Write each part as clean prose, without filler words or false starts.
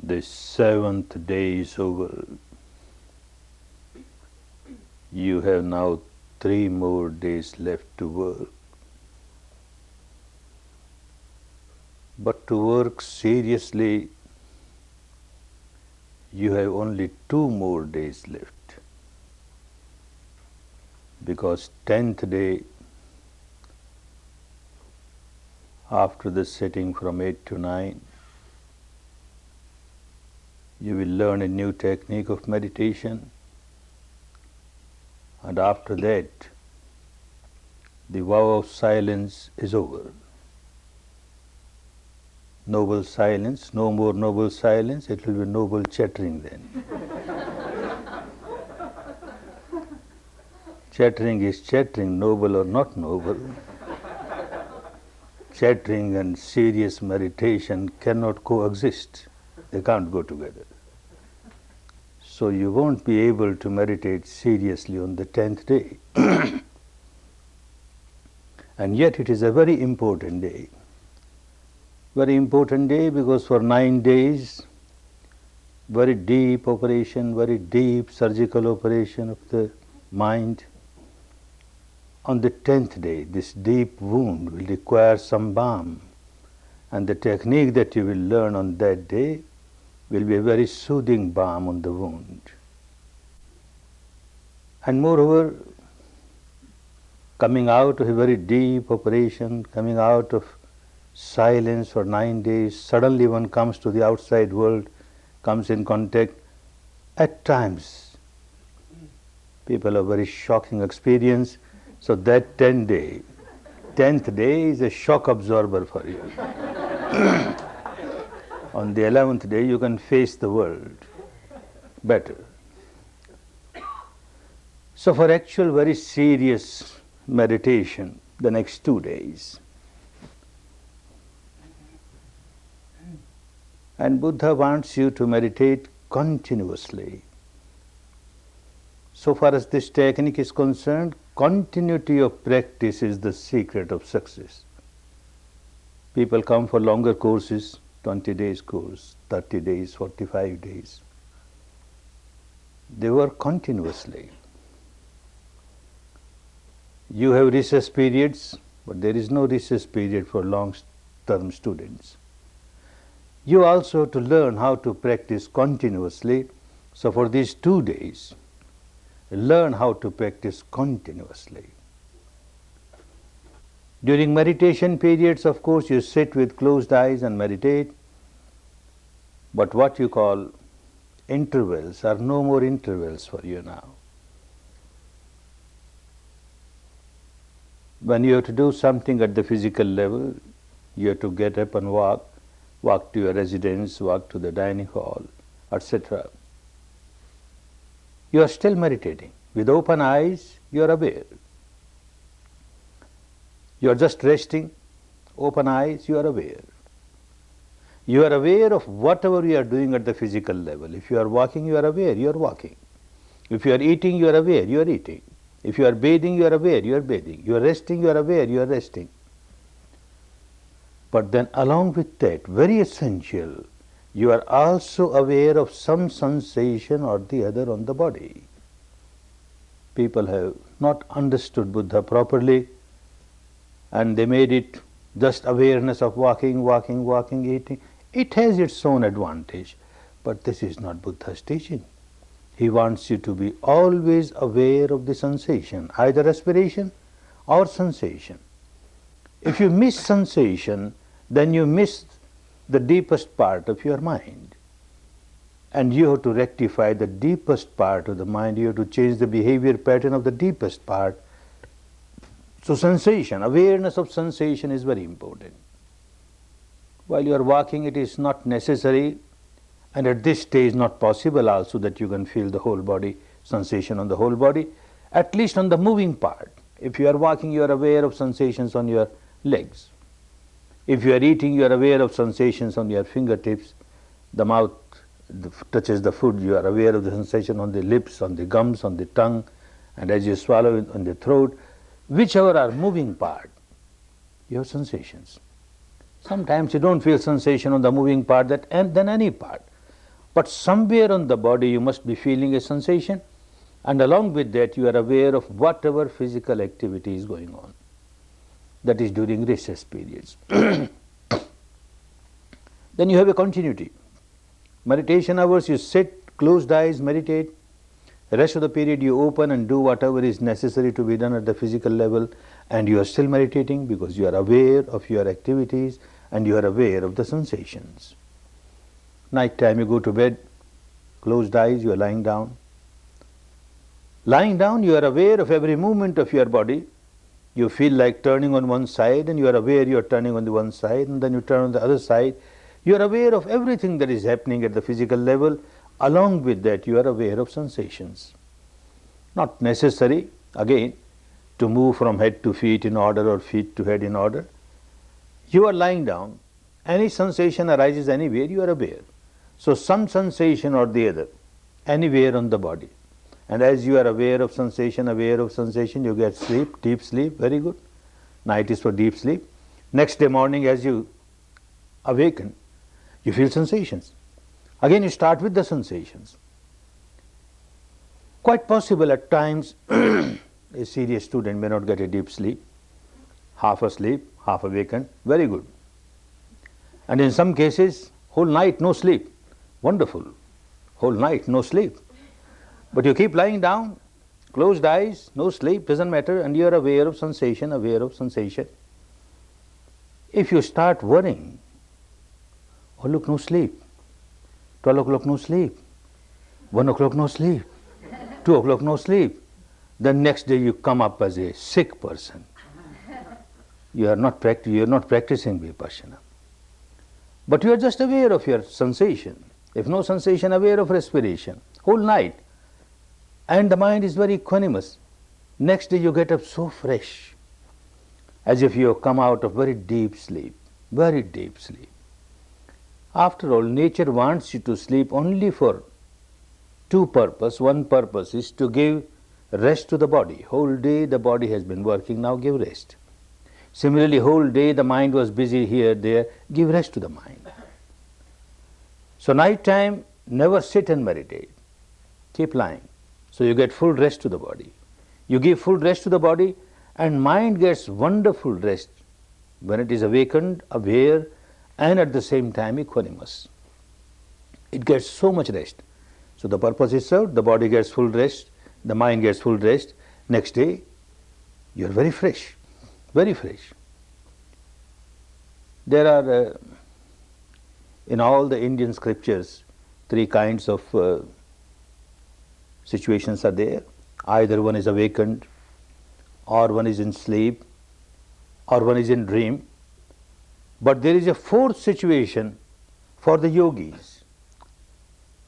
The seventh day is over. You have now 3 more days left to work. But to work seriously, you have only 2 more days left. Because 10th day, after the sitting from 8 to 9, you will learn a new technique of meditation, and after that, the vow of silence is over. Noble silence, no more noble silence, it will be noble chattering then. Chattering is chattering, noble or not noble. Chattering and serious meditation cannot coexist. They can't go together. So you won't be able to meditate seriously on the 10th day. And yet it is a very important day. Very important day because for 9 days, very deep operation, very deep surgical operation of the mind. On the 10th day, this deep wound will require some balm, and the technique that you will learn on that day will be a very soothing balm on the wound. And moreover, coming out of a very deep operation, coming out of silence for 9 days, suddenly one comes to the outside world, comes in contact. At times, people have very shocking experience. So that 10th day is a shock absorber for you. On the 11th day, you can face the world better. So for actual very serious meditation, the next 2 days. And Buddha wants you to meditate continuously. So far as this technique is concerned, continuity of practice is the secret of success. People come for longer courses, 20 days course, 30 days, 45 days. They work continuously. You have recess periods, but there is no recess period for long-term students. You also have to learn how to practice continuously. So for these 2 days, learn how to practice continuously. During meditation periods, of course, you sit with closed eyes and meditate, but what you call intervals are no more intervals for you now. When you have to do something at the physical level, you have to get up and walk to your residence, walk to the dining hall, etc. You are still meditating. With open eyes, you are aware. You are just resting, open eyes, you are aware. You are aware of whatever you are doing at the physical level. If you are walking, you are aware, you are walking. If you are eating, you are aware, you are eating. If you are bathing, you are aware, you are bathing. You are resting, you are aware, you are resting. But then along with that, very essential, you are also aware of some sensation or the other on the body. People have not understood Buddha properly, and they made it just awareness of walking, eating. It has its own advantage, but this is not Buddha's teaching. He wants you to be always aware of the sensation, either respiration or sensation. If you miss sensation, then you miss the deepest part of your mind. And you have to rectify the deepest part of the mind. You have to change the behavior pattern of the deepest part. So sensation, awareness of sensation is very important. While you are walking, it is not necessary, and at this stage not possible also that you can feel the whole body, sensation on the whole body, at least on the moving part. If you are walking, you are aware of sensations on your legs. If you are eating, you are aware of sensations on your fingertips. The mouth touches the food, you are aware of the sensation on the lips, on the gums, on the tongue, and as you swallow it on the throat. Whichever are moving part, you have sensations. Sometimes you don't feel sensation on the moving part than any part. But somewhere on the body you must be feeling a sensation, and along with that you are aware of whatever physical activity is going on. That is during recess periods. Then you have a continuity. Meditation hours, you sit, closed eyes, meditate. The rest of the period you open and do whatever is necessary to be done at the physical level, and you are still meditating because you are aware of your activities and you are aware of the sensations. Night time you go to bed, closed eyes, you are lying down. Lying down you are aware of every movement of your body. You feel like turning on one side and you are aware you are turning on the one side, and then you turn on the other side. You are aware of everything that is happening at the physical level. Along with that you are aware of sensations. Not necessary, again, to move from head to feet in order or feet to head in order. You are lying down. Any sensation arises anywhere, you are aware. So some sensation or the other, anywhere on the body. And as you are aware of sensation, you get sleep, deep sleep, very good. Night is for deep sleep. Next day morning as you awaken, you feel sensations. Again you start with the sensations. Quite possible at times a serious student may not get a deep sleep, half asleep, half awakened, very good. And in some cases, whole night no sleep, wonderful, whole night no sleep. But you keep lying down, closed eyes, no sleep, doesn't matter, and you are aware of sensation, aware of sensation. If you start worrying, oh look, no sleep, 12 o'clock no sleep, 1 o'clock no sleep, 2 o'clock no sleep, then next day you come up as a sick person. You are not practicing Vipassana. But you are just aware of your sensation. If no sensation, aware of respiration, whole night. And the mind is very equanimous. Next day you get up so fresh, as if you have come out of very deep sleep, very deep sleep. After all, nature wants you to sleep only for two purposes. One purpose is to give rest to the body. Whole day the body has been working, now give rest. Similarly, whole day the mind was busy here, there, give rest to the mind. So night time, never sit and meditate. Keep lying. So you get full rest to the body. You give full rest to the body and mind gets wonderful rest when it is awakened, aware, and at the same time equanimous. It gets so much rest. So the purpose is served, the body gets full rest, the mind gets full rest. Next day, you are very fresh, very fresh. There are, in all the Indian scriptures, three kinds of situations are there. Either one is awakened, or one is in sleep, or one is in dream. But there is a fourth situation for the yogis.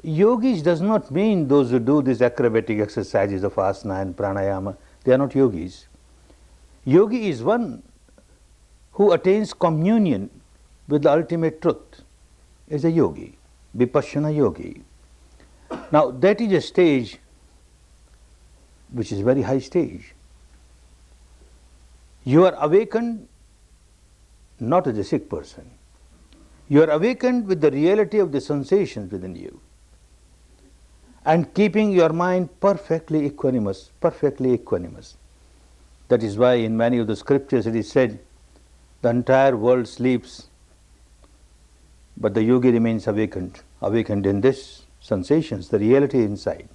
Yogis does not mean those who do these acrobatic exercises of asana and pranayama. They are not yogis. Yogi is one who attains communion with the ultimate truth, is a yogi, Vipassana yogi. Now that is a stage which is very high stage. You are awakened not as a sick person. You are awakened with the reality of the sensations within you and keeping your mind perfectly equanimous, perfectly equanimous. That is why in many of the scriptures it is said, the entire world sleeps, but the yogi remains awakened, awakened in this sensations, the reality inside.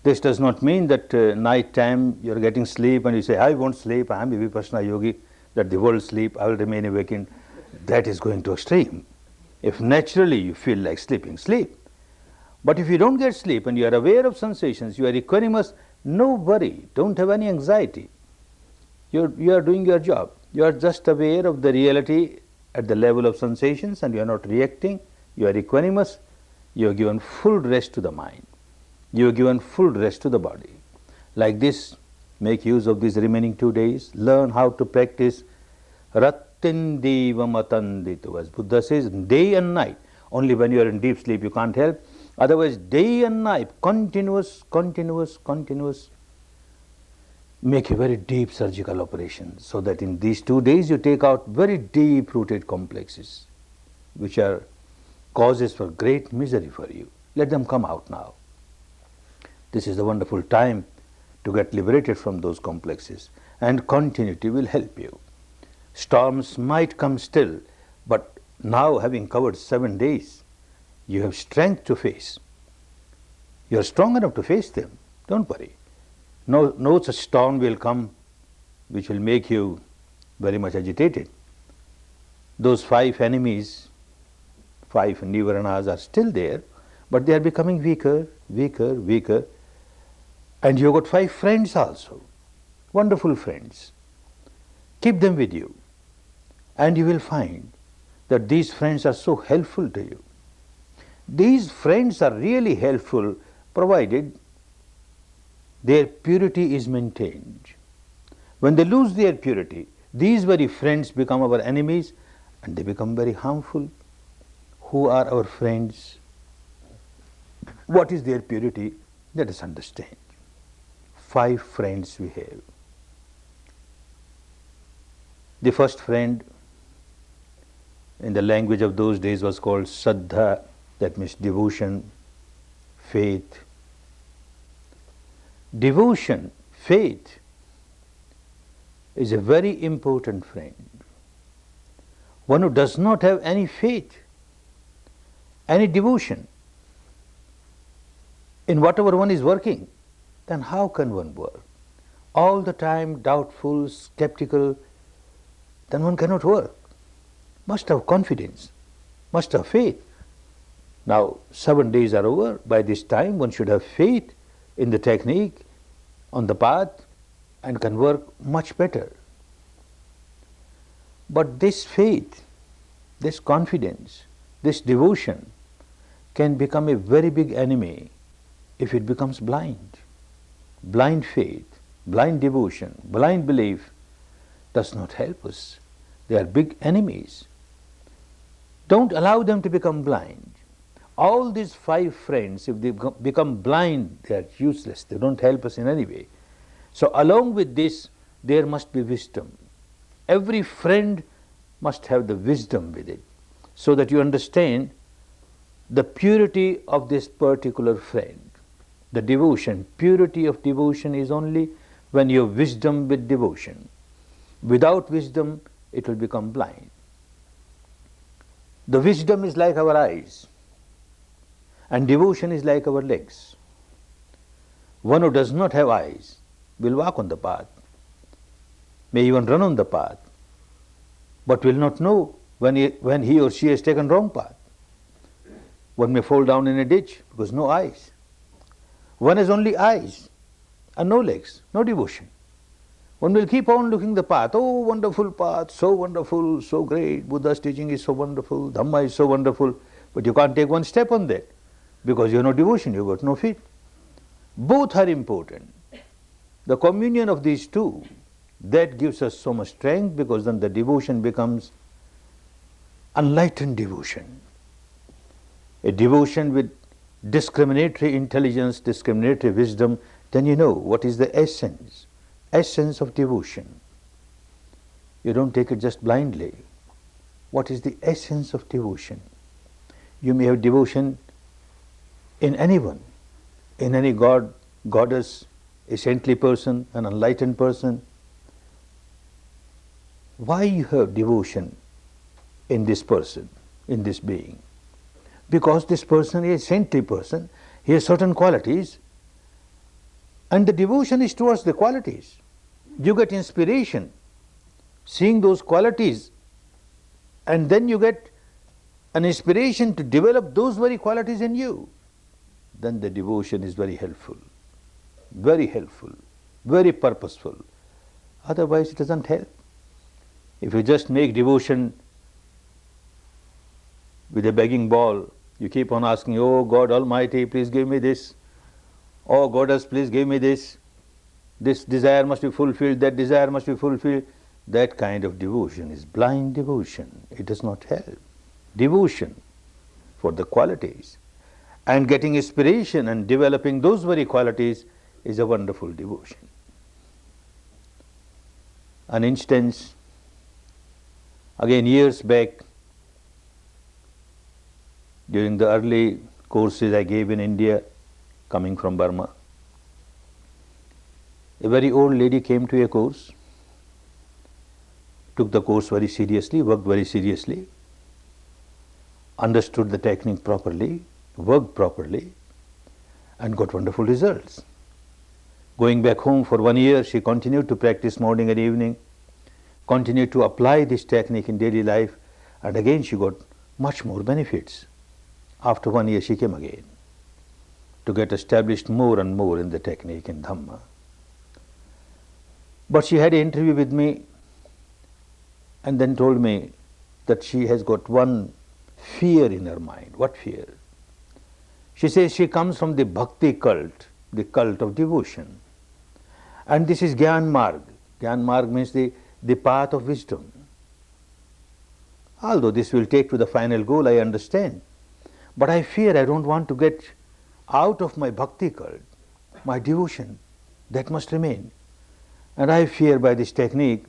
This does not mean that night time you are getting sleep and you say, I won't sleep, I am a Vipassana yogi, that the world sleep, I will remain awakened. That is going to extreme. If naturally you feel like sleeping, sleep. But if you don't get sleep and you are aware of sensations, you are equanimous, no worry, don't have any anxiety. You are doing your job. You are just aware of the reality at the level of sensations and you are not reacting, you are equanimous, you are given full rest to the mind. You are given full rest to the body. Like this, make use of these remaining 2 days, learn how to practice Rattindiva Matanditu. As Buddha says, day and night. Only when you are in deep sleep you can't help. Otherwise, day and night, continuous, continuous, continuous. Make a very deep surgical operation so that in these 2 days you take out very deep rooted complexes which are causes for great misery for you. Let them come out now. This is the wonderful time to get liberated from those complexes, and continuity will help you. Storms might come still, but now having covered 7 days, you have strength to face. You are strong enough to face them. Don't worry. No such storm will come which will make you very much agitated. Those 5 enemies, 5 nivaranas are still there, but they are becoming weaker, weaker, weaker. And you have got 5 friends also, wonderful friends. Keep them with you, and you will find that these friends are so helpful to you. These friends are really helpful provided their purity is maintained. When they lose their purity, these very friends become our enemies and they become very harmful. Who are our friends? What is their purity? Let us understand. 5 friends we have. The first friend in the language of those days was called Saddha, that means devotion, faith. Devotion, faith is a very important friend. One who does not have any faith, any devotion in whatever one is working, then how can one work? All the time doubtful, skeptical, then one cannot work. Must have confidence, must have faith. Now 7 days are over. By this time one should have faith in the technique, on the path, and can work much better. But this faith, this confidence, this devotion can become a very big enemy if it becomes blind. Blind faith, blind devotion, blind belief does not help us. They are big enemies. Don't allow them to become blind. All these 5 friends, if they become blind, they are useless. They don't help us in any way. So along with this, there must be wisdom. Every friend must have the wisdom with it, so that you understand the purity of this particular friend. The devotion, purity of devotion is only when you have wisdom with devotion. Without wisdom, it will become blind. The wisdom is like our eyes, and devotion is like our legs. One who does not have eyes will walk on the path, may even run on the path, but will not know when he or she has taken wrong path. One may fall down in a ditch because no eyes. One has only eyes and no legs, no devotion. One will keep on looking the path. Oh, wonderful path, so wonderful, so great. Buddha's teaching is so wonderful, Dhamma is so wonderful, but you can't take one step on that because you have no devotion, you have got no faith. Both are important. The communion of these two, that gives us so much strength, because then the devotion becomes enlightened devotion. A devotion with discriminatory intelligence, discriminatory wisdom, then you know what is the essence of devotion. You don't take it just blindly. What is the essence of devotion? You may have devotion in anyone, in any god, goddess, a saintly person, an enlightened person. Why you have devotion in this person, in this being? Because this person is a saintly person, he has certain qualities, and the devotion is towards the qualities. You get inspiration seeing those qualities, and then you get an inspiration to develop those very qualities in you. Then the devotion is very helpful, very purposeful. Otherwise it doesn't help. If you just make devotion with a begging bowl, you keep on asking, oh God Almighty, please give me this. Oh Goddess, please give me this. This desire must be fulfilled, that desire must be fulfilled. That kind of devotion is blind devotion. It does not help. Devotion for the qualities and getting inspiration and developing those very qualities is a wonderful devotion. An instance, during the early courses I gave in India, coming from Burma. A very old lady came to a course, took the course very seriously, worked very seriously, understood the technique properly, worked properly, and got wonderful results. Going back home for 1 year, she continued to practice morning and evening, continued to apply this technique in daily life, and again she got much more benefits. After 1 year, she came again to get established more and more in the technique in Dhamma. But she had an interview with me and then told me that she has got one fear in her mind. What fear? She says she comes from the bhakti cult, the cult of devotion. And this is Gyan Marg. Gyan Marg means the path of wisdom. Although this will take to the final goal, I understand. But I fear I don't want to get out of my bhakti cult, my devotion. That must remain. And I fear by this technique,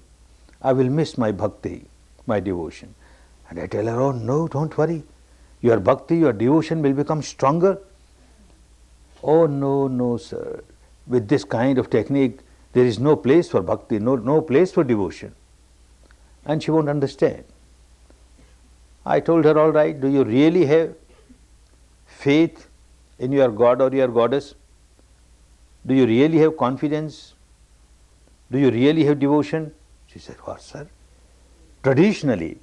I will miss my bhakti, my devotion. And I tell her, oh no, don't worry. Your bhakti, your devotion will become stronger. Oh no, no sir. With this kind of technique, there is no place for bhakti, no place for devotion. And she won't understand. I told her, all right, do you really have faith in your God or your goddess? Do you really have confidence? Do you really have devotion? She said, what, sir? Traditionally,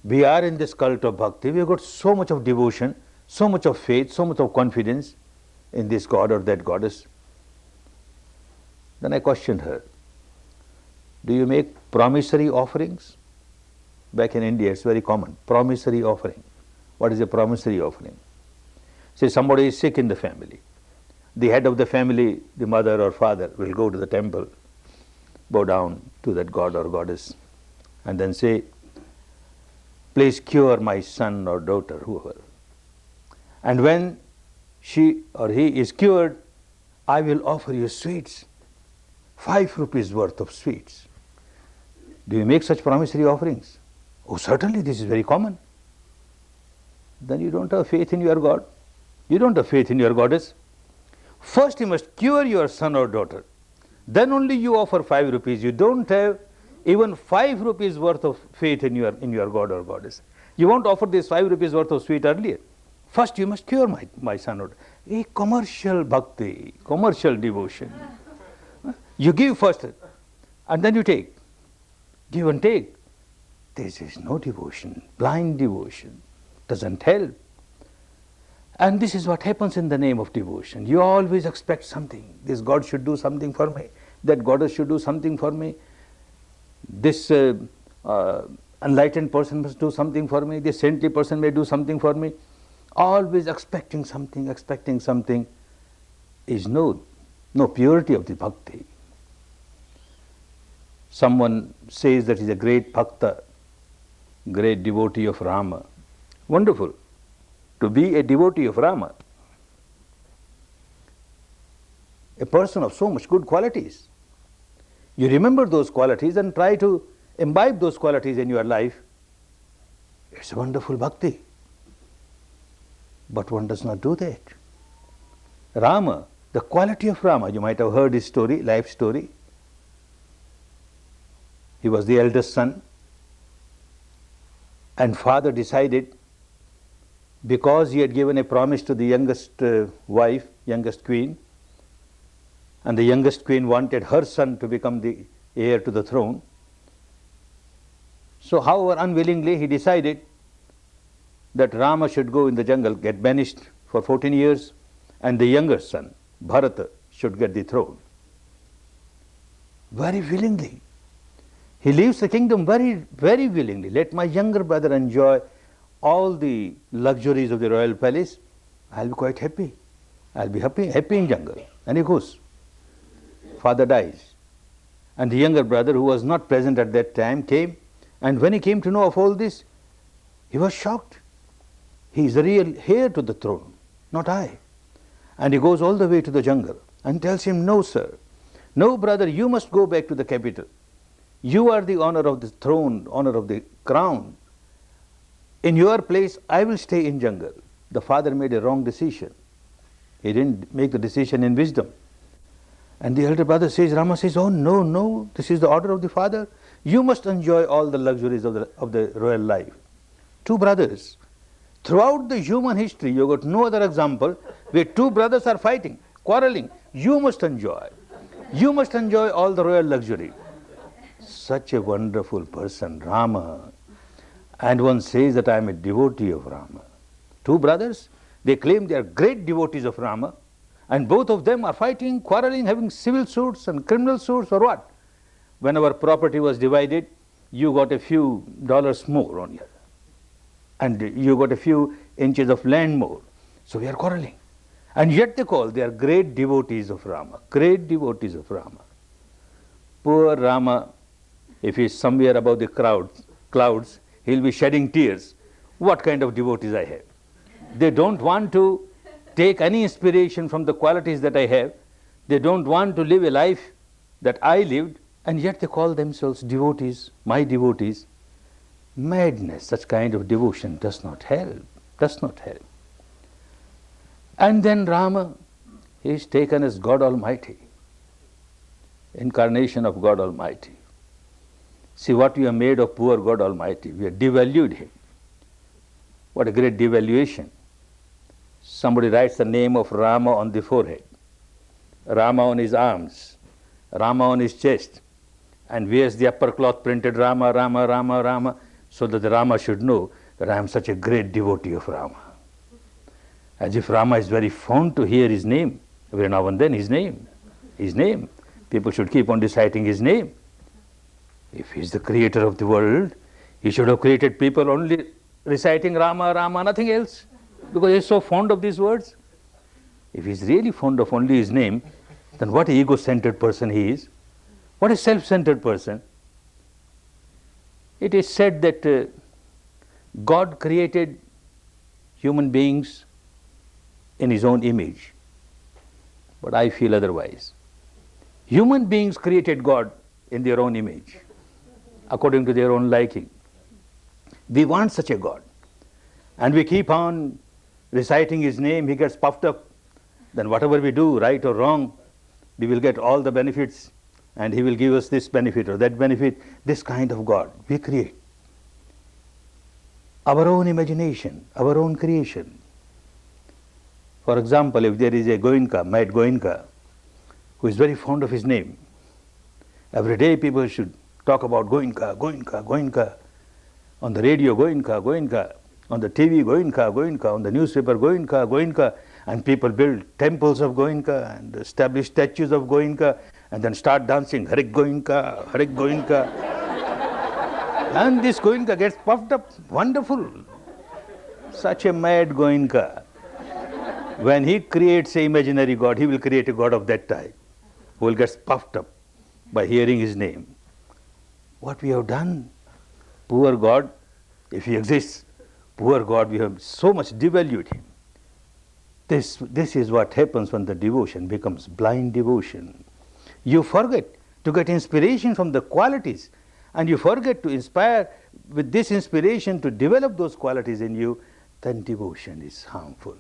we are in this cult of bhakti. We have got so much of devotion, so much of faith, so much of confidence in this God or that goddess. Then I questioned her, do you make promissory offerings? Back in India, it's very common, promissory offering. What is a promissory offering? Say somebody is sick in the family. The head of the family, the mother or father, will go to the temple, bow down to that god or goddess, and then say, please cure my son or daughter, whoever. And when she or he is cured, I will offer you sweets, 5 rupees worth of sweets. Do you make such promissory offerings? Oh, certainly, this is very common. Then you don't have faith in your God. You don't have faith in your goddess. First you must cure your son or daughter. Then only you offer 5 rupees. You don't have even 5 rupees worth of faith in your God or goddess. You won't offer this 5 rupees worth of sweet earlier. First you must cure my son or daughter. A commercial bhakti, commercial devotion. You give first and then you take. Give and take. This is no devotion, blind devotion. Doesn't help. And this is what happens in the name of devotion. You always expect something. This God should do something for me. That goddess should do something for me. This enlightened person must do something for me. This saintly person may do something for me. Always expecting something is no purity of the bhakti. Someone says that he is a great bhakta, great devotee of Rama. Wonderful. To be a devotee of Rama, a person of so much good qualities. You remember those qualities and try to imbibe those qualities in your life. It's a wonderful bhakti. But one does not do that. Rama, the quality of Rama, you might have heard his story, life story. He was the eldest son, and father decided, because he had given a promise to the youngest wife, youngest queen, and the youngest queen wanted her son to become the heir to the throne. So however unwillingly he decided that Rama should go in the jungle, get banished for 14 years, and the younger son, Bharata, should get the throne. Very willingly. He leaves the kingdom very, very willingly. Let my younger brother enjoy all the luxuries of the royal palace. I'll be quite happy. I'll be happy in jungle. And he goes. Father dies. And the younger brother, who was not present at that time, came. And when he came to know of all this, he was shocked. He is the real heir to the throne, not I. And he goes all the way to the jungle and tells him, no sir, no brother, you must go back to the capital. You are the honor of the throne, honor of the crown. In your place, I will stay in jungle. the father made a wrong decision. He didn't make the decision in wisdom. And the elder brother says, Rama says, oh no, no, this is the order of the father. You must enjoy all the luxuries of the royal life. Two brothers. Throughout the human history, you got no other example where two brothers are fighting, quarreling. You must enjoy. You must enjoy all the royal luxury. Such a wonderful person, Rama. And one says that I am a devotee of Rama. Two brothers, they claim they are great devotees of Rama, and both of them are fighting, quarreling, having civil suits and criminal suits or what. When our property was divided, you got a few dollars more on you, and you got a few inches of land more. So we are quarreling. And yet they are great devotees of Rama, great devotees of Rama. Poor Rama, if he is somewhere above the clouds, he will be shedding tears. What kind of devotees I have? They don't want to take any inspiration from the qualities that I have. They don't want to live a life that I lived, and yet they call themselves devotees, my devotees. Madness, such kind of devotion does not help, does not help. And then Rama, he is taken as God Almighty, incarnation of God Almighty. See what we have made of poor God Almighty. We have devalued him. What a great devaluation. Somebody writes the name of Rama on the forehead, Rama on his arms, Rama on his chest, and wears the upper cloth printed Rama, Rama, Rama, Rama, so that the Rama should know that I am such a great devotee of Rama. As if Rama is very fond to hear his name, every now and then his name. People should keep on reciting his name. If he is the creator of the world, he should have created people only reciting Rama, Rama, nothing else, because he is so fond of these words. If he is really fond of only his name, then what an ego-centered person he is. What a self-centered person. It is said that God created human beings in his own image, but I feel otherwise. Human beings created God in their own image, according to their own liking. We want such a God, and we keep on reciting his name. He gets puffed up. Then whatever we do, right or wrong, we will get all the benefits, and he will give us this benefit or that benefit. This kind of God we create. Our own imagination, our own creation. For example, if there is a Goenka, mad Goenka, who is very fond of his name, every day people should talk about Goenka, Goenka, Goenka. On the radio, Goenka, Goenka. On the TV, Goenka, Goenka. On the newspaper, Goenka, Goenka. And people build temples of Goenka and establish statues of Goenka and then start dancing Harik Goenka, Harik Goenka. And this Goenka gets puffed up. Wonderful. Such a mad Goenka. When he creates an imaginary God, he will create a God of that type, who will get puffed up by hearing his name. What we have done, poor God, if he exists, poor God, we have so much devalued him. This is what happens when the devotion becomes blind devotion. You forget to get inspiration from the qualities, and you forget to inspire with this inspiration to develop those qualities in you, then devotion is harmful.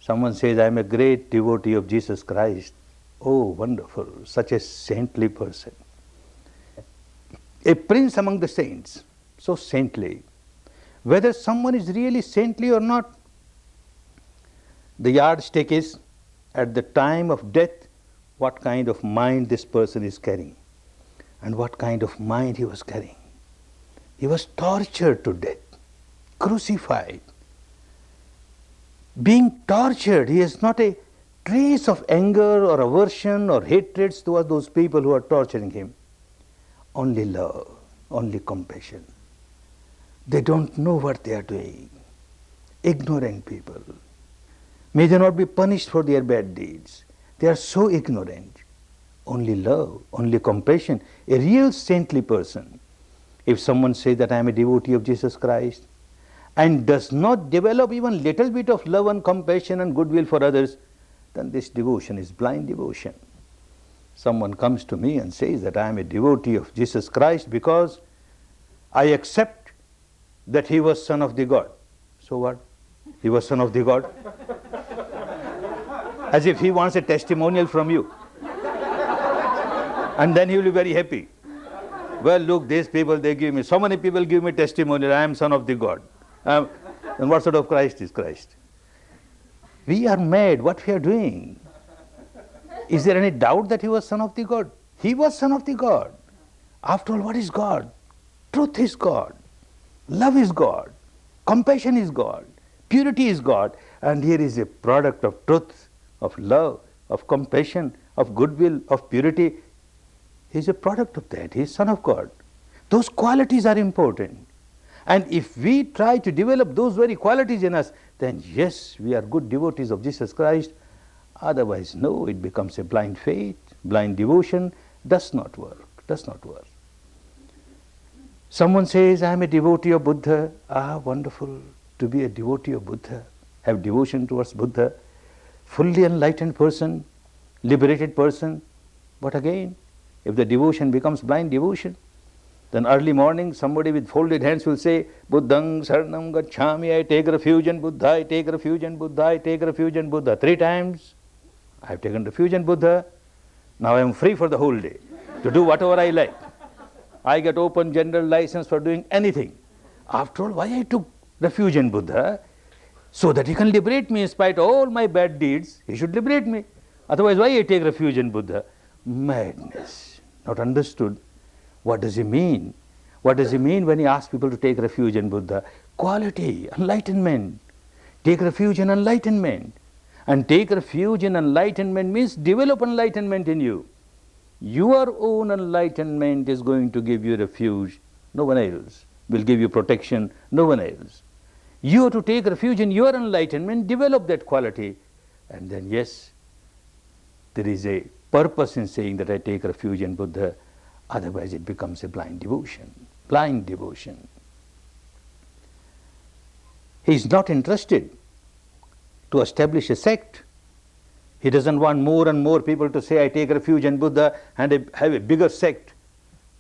Someone says, I am a great devotee of Jesus Christ. Oh, wonderful, such a saintly person. A prince among the saints, so saintly. Whether someone is really saintly or not, the yardstick is, at the time of death, what kind of mind this person is carrying, and what kind of mind he was carrying. He was tortured to death, crucified. Being tortured, he has not a trace of anger or aversion or hatred towards those people who are torturing him. Only love, only compassion. They don't know what they are doing. Ignorant people. May they not be punished for their bad deeds. They are so ignorant. Only love, only compassion. A real saintly person. If someone says that I am a devotee of Jesus Christ and does not develop even little bit of love and compassion and goodwill for others, then this devotion is blind devotion. Someone comes to me and says that I am a devotee of Jesus Christ because I accept that he was Son of the God. So what? He was son of the God. As if he wants a testimonial from you. And then he will be very happy. Well, look, these people, they give me, so many people give me testimonial, I am son of the God. And what sort of Christ is Christ? We are mad, what we are doing? Is there any doubt that he was son of the God? He was son of the God. After all, what is God? Truth is God. Love is God. Compassion is God. Purity is God. And here is a product of truth, of love, of compassion, of goodwill, of purity. He is a product of that. He is son of God. Those qualities are important. And if we try to develop those very qualities in us, then yes, we are good devotees of Jesus Christ. Otherwise, no, it becomes a blind faith, blind devotion. Does not work, does not work. Someone says, I am a devotee of Buddha. Ah, wonderful, to be a devotee of Buddha, have devotion towards Buddha, fully enlightened person, liberated person. But again, if the devotion becomes blind devotion, then early morning somebody with folded hands will say, Buddhang Saranam Gacchami, I take refuge in Buddha, I take refuge in Buddha, I take refuge in Buddha. 3 times I have taken refuge in Buddha. Now I am free for the whole day to do whatever I like. I get open general license for doing anything. After all, why I took refuge in Buddha? So that he can liberate me in spite of all my bad deeds. He should liberate me. Otherwise, why I take refuge in Buddha? Madness. Not understood. What does he mean? What does he mean when he asks people to take refuge in Buddha? Quality, enlightenment. Take refuge in enlightenment. And take refuge in enlightenment means develop enlightenment in you. Your own enlightenment is going to give you refuge. No one else will give you protection. No one else. You have to take refuge in your enlightenment, develop that quality. And then yes, there is a purpose in saying that I take refuge in Buddha. Otherwise it becomes a blind devotion. Blind devotion. He is not interested to establish a sect. He doesn't want more and more people to say, I take refuge in Buddha and have a bigger sect.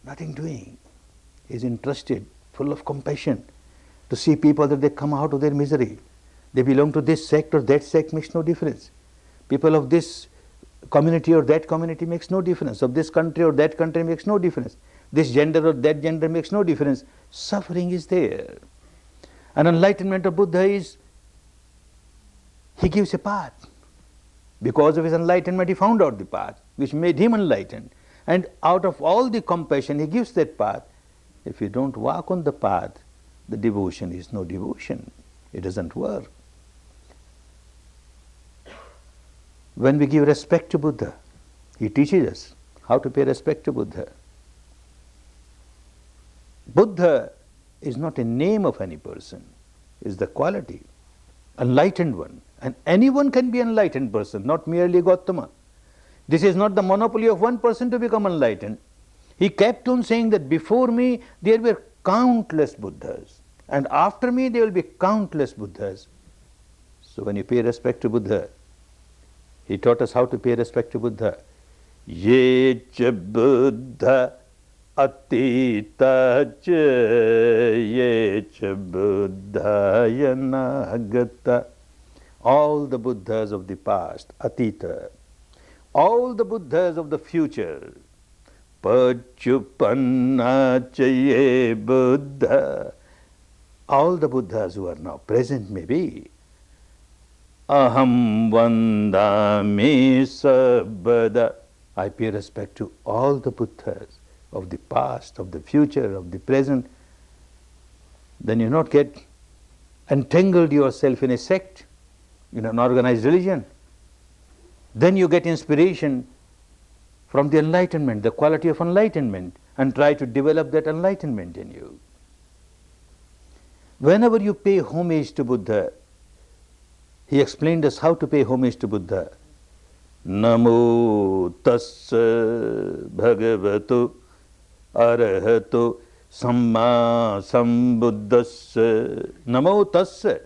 Nothing doing. He is interested, full of compassion, to see people that they come out of their misery. They belong to this sect or that sect makes no difference. People of this community or that community makes no difference. Of this country or that country makes no difference. This gender or that gender makes no difference. Suffering is there. And enlightenment of Buddha is, he gives a path. Because of his enlightenment, he found out the path, which made him enlightened. And out of all the compassion, he gives that path. If you don't walk on the path, the devotion is no devotion. It doesn't work. When we give respect to Buddha, he teaches us how to pay respect to Buddha. Buddha is not a name of any person, it is the quality, enlightened one. And anyone can be an enlightened person, not merely Gautama. This is not the monopoly of one person to become enlightened. He kept on saying that before me there were countless Buddhas, and after me there will be countless Buddhas. So when you pay respect to Buddha, he taught us how to pay respect to Buddha. Ye cha Buddha atita cha ye cha Buddha yanagata. All the Buddhas of the past, Atita, all the Buddhas of the future, Pachupanna Chaye Buddha, all the Buddhas who are now present may be, Aham Vandami Sabada. I pay respect to all the Buddhas of the past, of the future, of the present. Then you not get entangled yourself in a sect, in an organized religion. Then you get inspiration from the enlightenment, the quality of enlightenment, and try to develop that enlightenment in you. Whenever you pay homage to Buddha, he explained us how to pay homage to Buddha. Namo tassa bhagavato arahato samma sambuddhassa. Namo tassa.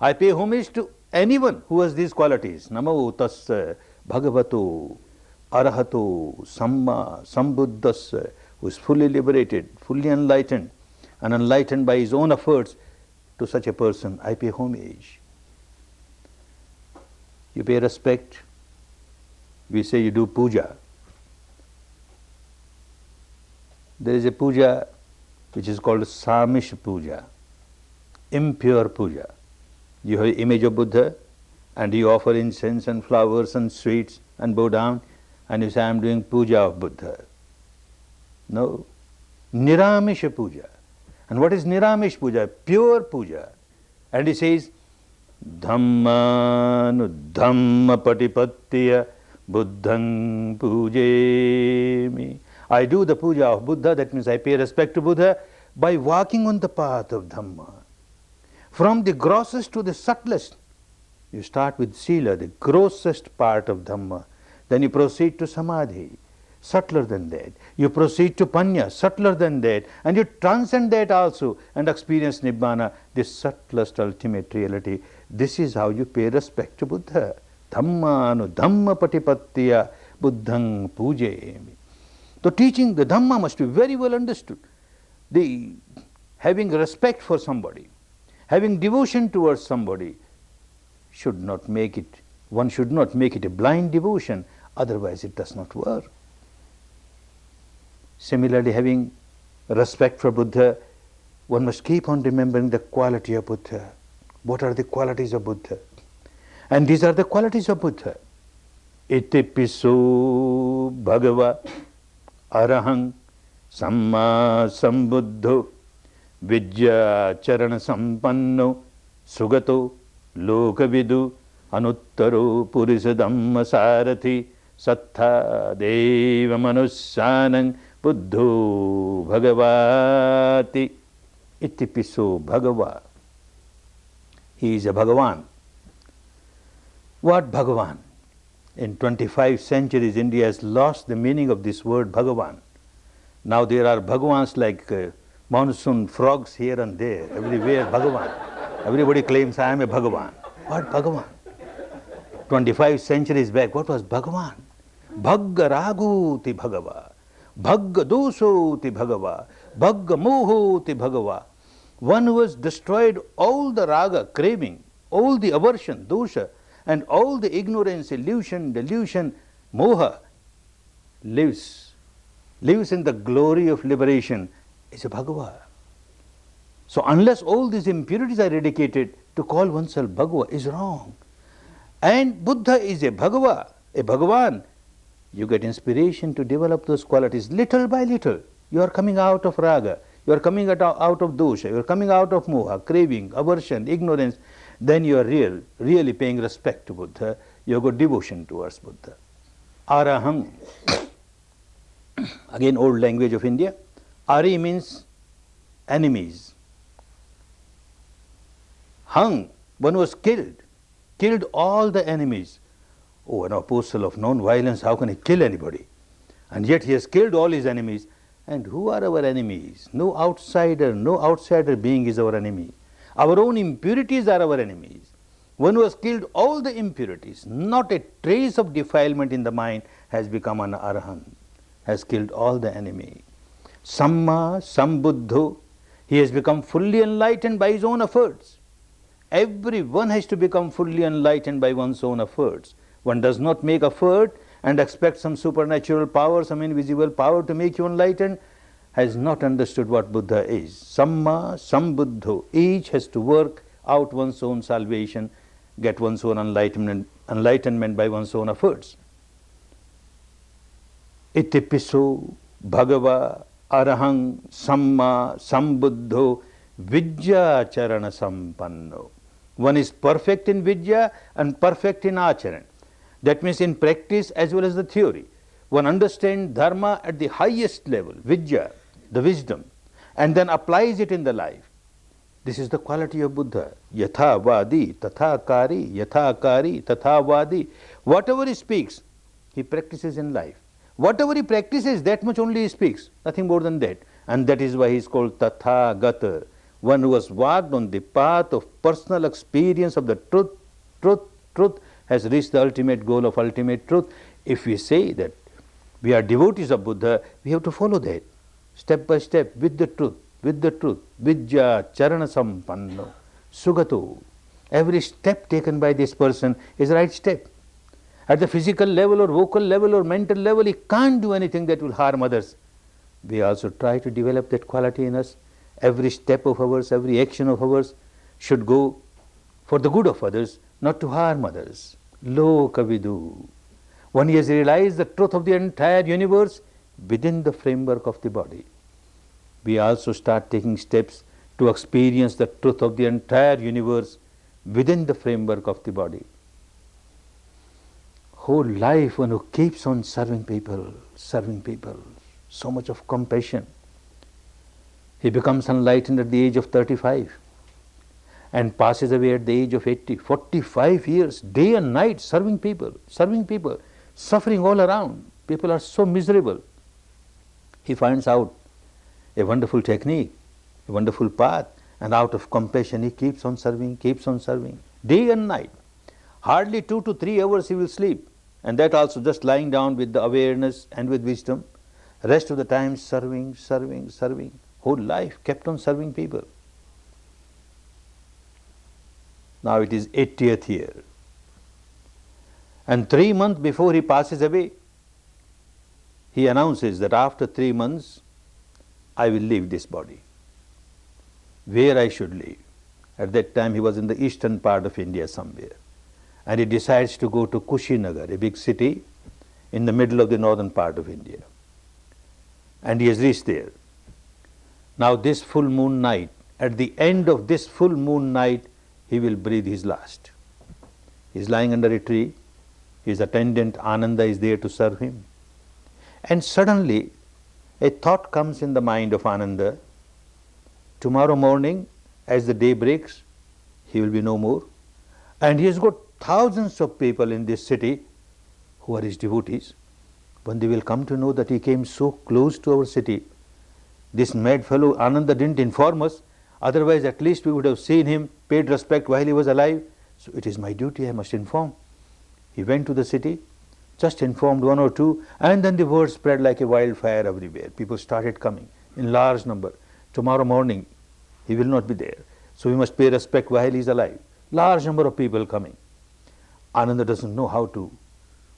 I pay homage to anyone who has these qualities. Namo tassa bhagavato arahato samma sambuddhassa, who is fully liberated, fully enlightened, and enlightened by his own efforts. To such a person I pay homage. You pay respect. We say you do puja. There is a puja which is called Samish puja, impure puja. You have an image of Buddha and you offer incense and flowers and sweets and bow down and you say, I am doing puja of Buddha. No. Niramisha puja. And what is Niramish puja? Pure puja. And he says, Dhammanu Dhamma Patipattiya Buddhang Pujemi. I do the puja of Buddha, that means I pay respect to Buddha by walking on the path of Dhamma. From the grossest to the subtlest, you start with Sila, the grossest part of Dhamma. Then you proceed to Samadhi, subtler than that. You proceed to Panya, subtler than that. And you transcend that also and experience Nibbana, the subtlest ultimate reality. This is how you pay respect to Buddha. Dhammanu Dhamma Patipattiya Buddhang Pujemi. The teaching, the Dhamma must be very well understood. The having respect for somebody, having devotion towards somebody should not make it, one should not make it a blind devotion, otherwise it does not work. Similarly, having respect for Buddha, one must keep on remembering the quality of Buddha. What are the qualities of Buddha? And these are the qualities of Buddha. Itipiso Bhagava Arahang Samma Sambuddho Vidya Charana Sampanno Sugato Lokavidu Anuttaro Purisa Dhamma Sarathi Sattha Deva Manussanang Buddho Bhagavati. Itipiso Bhagava. He is a Bhagavan. What Bhagavan? In 25 centuries, India has lost the meaning of this word Bhagavan. Now there are Bhagavans like monsoon frogs here and there, everywhere Bhagavan. Everybody claims I am a Bhagavan. What Bhagavan? 25 centuries back, what was Bhagavan? Bhagga Raguti Bhagava, Bhagga Dosoti Bhagava, Bhagga Mohoti Bhagava. One who has destroyed all the raga, craving, all the aversion, dosha, and all the ignorance, illusion, delusion, moha, lives in the glory of liberation, is a Bhagava. So unless all these impurities are eradicated, to call oneself Bhagava is wrong. And Buddha is a Bhagava, a Bhagavan. You get inspiration to develop those qualities little by little. You are coming out of raga, you are coming out of dosha, you are coming out of moha, craving, aversion, ignorance. Then you are really paying respect to Buddha. You have got devotion towards Buddha. Arahang. Again, old language of India. Ari means enemies. Hang, one was killed all the enemies. Oh, an apostle of non-violence, how can he kill anybody? And yet he has killed all his enemies. And who are our enemies? No outsider being is our enemy. Our own impurities are our enemies. One who has killed all the impurities, not a trace of defilement in the mind, has become an Arahant, has killed all the enemy. Samma Sambuddho, he has become fully enlightened by his own efforts. Everyone has to become fully enlightened by one's own efforts. One does not make effort and expect some supernatural power, some invisible power to make you enlightened, has not understood what Buddha is. Samma Sambuddho, each has to work out one's own salvation, get one's own enlightenment by one's own efforts. Itipiso Bhagava Arahang Samma Sambuddho Vidya Charana Sampanno. One is perfect in Vidya and perfect in Acharan. That means in practice as well as the theory. One understands Dharma at the highest level, Vidya, the wisdom, and then applies it in the life. This is the quality of Buddha. Yatha Vadi, Tatha Kari, Yatha Kari, Tatha Vadi. Whatever he speaks, he practices in life. Whatever he practices, that much only he speaks, nothing more than that. And that is why he is called Tathagata, one who has walked on the path of personal experience of the truth, has reached the ultimate goal of ultimate truth. If we say that we are devotees of Buddha, we have to follow that, step by step, with the truth, Vidya Charana Sampanno, Sugato. Every step taken by this person is the right step. At the physical level or vocal level or mental level, he can't do anything that will harm others. We also try to develop that quality in us. Every step of ours, every action of ours should go for the good of others, not to harm others. Lokavidu. One has realized the truth of the entire universe within the framework of the body. We also start taking steps to experience the truth of the entire universe within the framework of the body. Whole life one who keeps on serving people, so much of compassion. He becomes enlightened at the age of 35 and passes away at the age of 80. 45 years, day and night, serving people, suffering all around. People are so miserable. He finds out a wonderful technique, a wonderful path, and out of compassion he keeps on serving, day and night. Hardly 2 to 3 hours he will sleep, and that also just lying down with the awareness and with wisdom. Rest of the time serving. Whole life kept on serving people. Now it is 80th year. And 3 months before he passes away, he announces that after 3 months, I will leave this body. Where I should live? At that time he was in the eastern part of India somewhere. And he decides to go to Kushinagar, a big city in the middle of the northern part of India. And he has reached there. Now this full moon night, at the end of this full moon night, he will breathe his last. He is lying under a tree. His attendant Ananda is there to serve him. And suddenly a thought comes in the mind of Ananda. Tomorrow morning, as the day breaks, he will be no more. And he has got thousands of people in this city who are his devotees. When they will come to know that he came so close to our city, this mad fellow Ananda didn't inform us, otherwise at least we would have seen him, paid respect while he was alive. So it is my duty, I must inform. He went to the city, just informed 1 or 2, and then the word spread like a wildfire everywhere. People started coming in large number. Tomorrow morning he will not be there, so we must pay respect while he is alive. Large number of people coming. Ananda doesn't know how to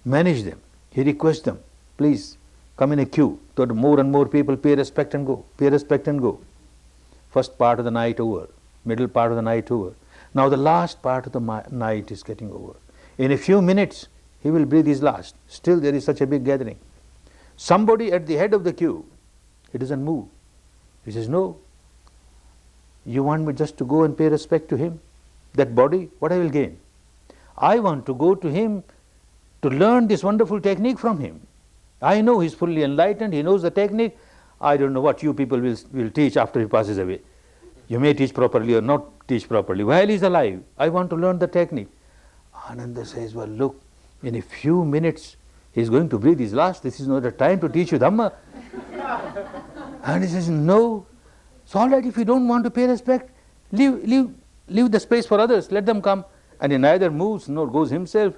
manage them. He requests them, please come in a queue, so that more and more people pay respect and go. First part of the night over, middle part of the night over. Now the last part of the night is getting over. In a few minutes he will breathe his last. Still there is such a big gathering. Somebody at the head of the queue, he doesn't move. He says, no, you want me just to go and pay respect to him? That body, what I will gain? I want to go to him to learn this wonderful technique from him. I know he is fully enlightened, he knows the technique. I don't know what you people will teach after he passes away. You may teach properly or not teach properly. While he is alive, I want to learn the technique. Ananda says, well, look, in a few minutes he is going to breathe his last. This is not the time to teach you Dhamma. And he says, no, it's all right if you don't want to pay respect. Leave the space for others, let them come. And he neither moves nor goes himself.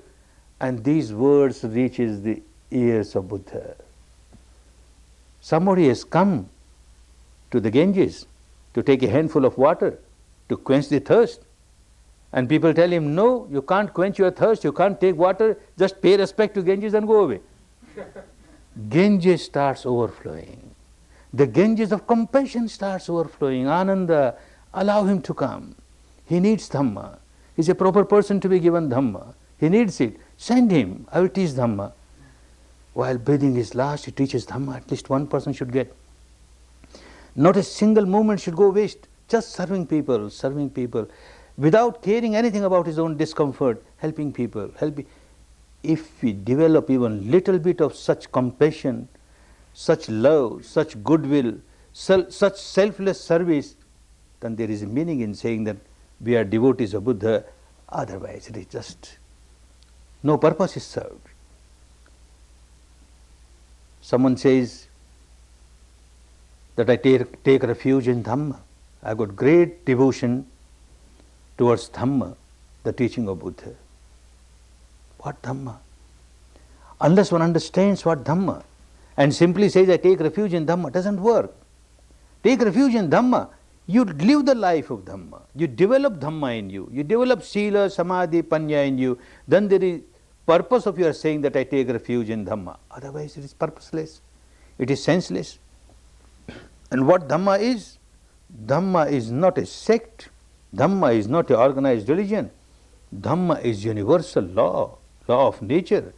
And these words reaches the ears of Buddha. Somebody has come to the Ganges to take a handful of water to quench the thirst. And people tell him, no, you can't quench your thirst, you can't take water, just pay respect to Ganges and go away. Ganges starts overflowing. The Ganges of compassion starts overflowing. Ananda, allow him to come. He needs Dhamma. He is a proper person to be given Dhamma. He needs it. Send him. I will teach Dhamma. While breathing his last, he teaches Dhamma. At least one person should get. Not a single moment should go waste. Just serving people, without caring anything about his own discomfort, helping people. If we develop even little bit of such compassion, such love, such goodwill, such selfless service, then there is a meaning in saying that we are devotees of Buddha. Otherwise it is just no purpose is served. Someone says that I take refuge in Dhamma. I have got great devotion towards Dhamma, the teaching of Buddha. What Dhamma? Unless one understands what Dhamma and simply says I take refuge in Dhamma, doesn't work. Take refuge in Dhamma You live the life of Dhamma. You develop Dhamma in you. You develop Sila, Samadhi, Panya in you. Then there is purpose of your saying that I take refuge in Dhamma. Otherwise it is purposeless. It is senseless. And what Dhamma is? Dhamma is not a sect. Dhamma is not an organized religion. Dhamma is universal law, law of nature.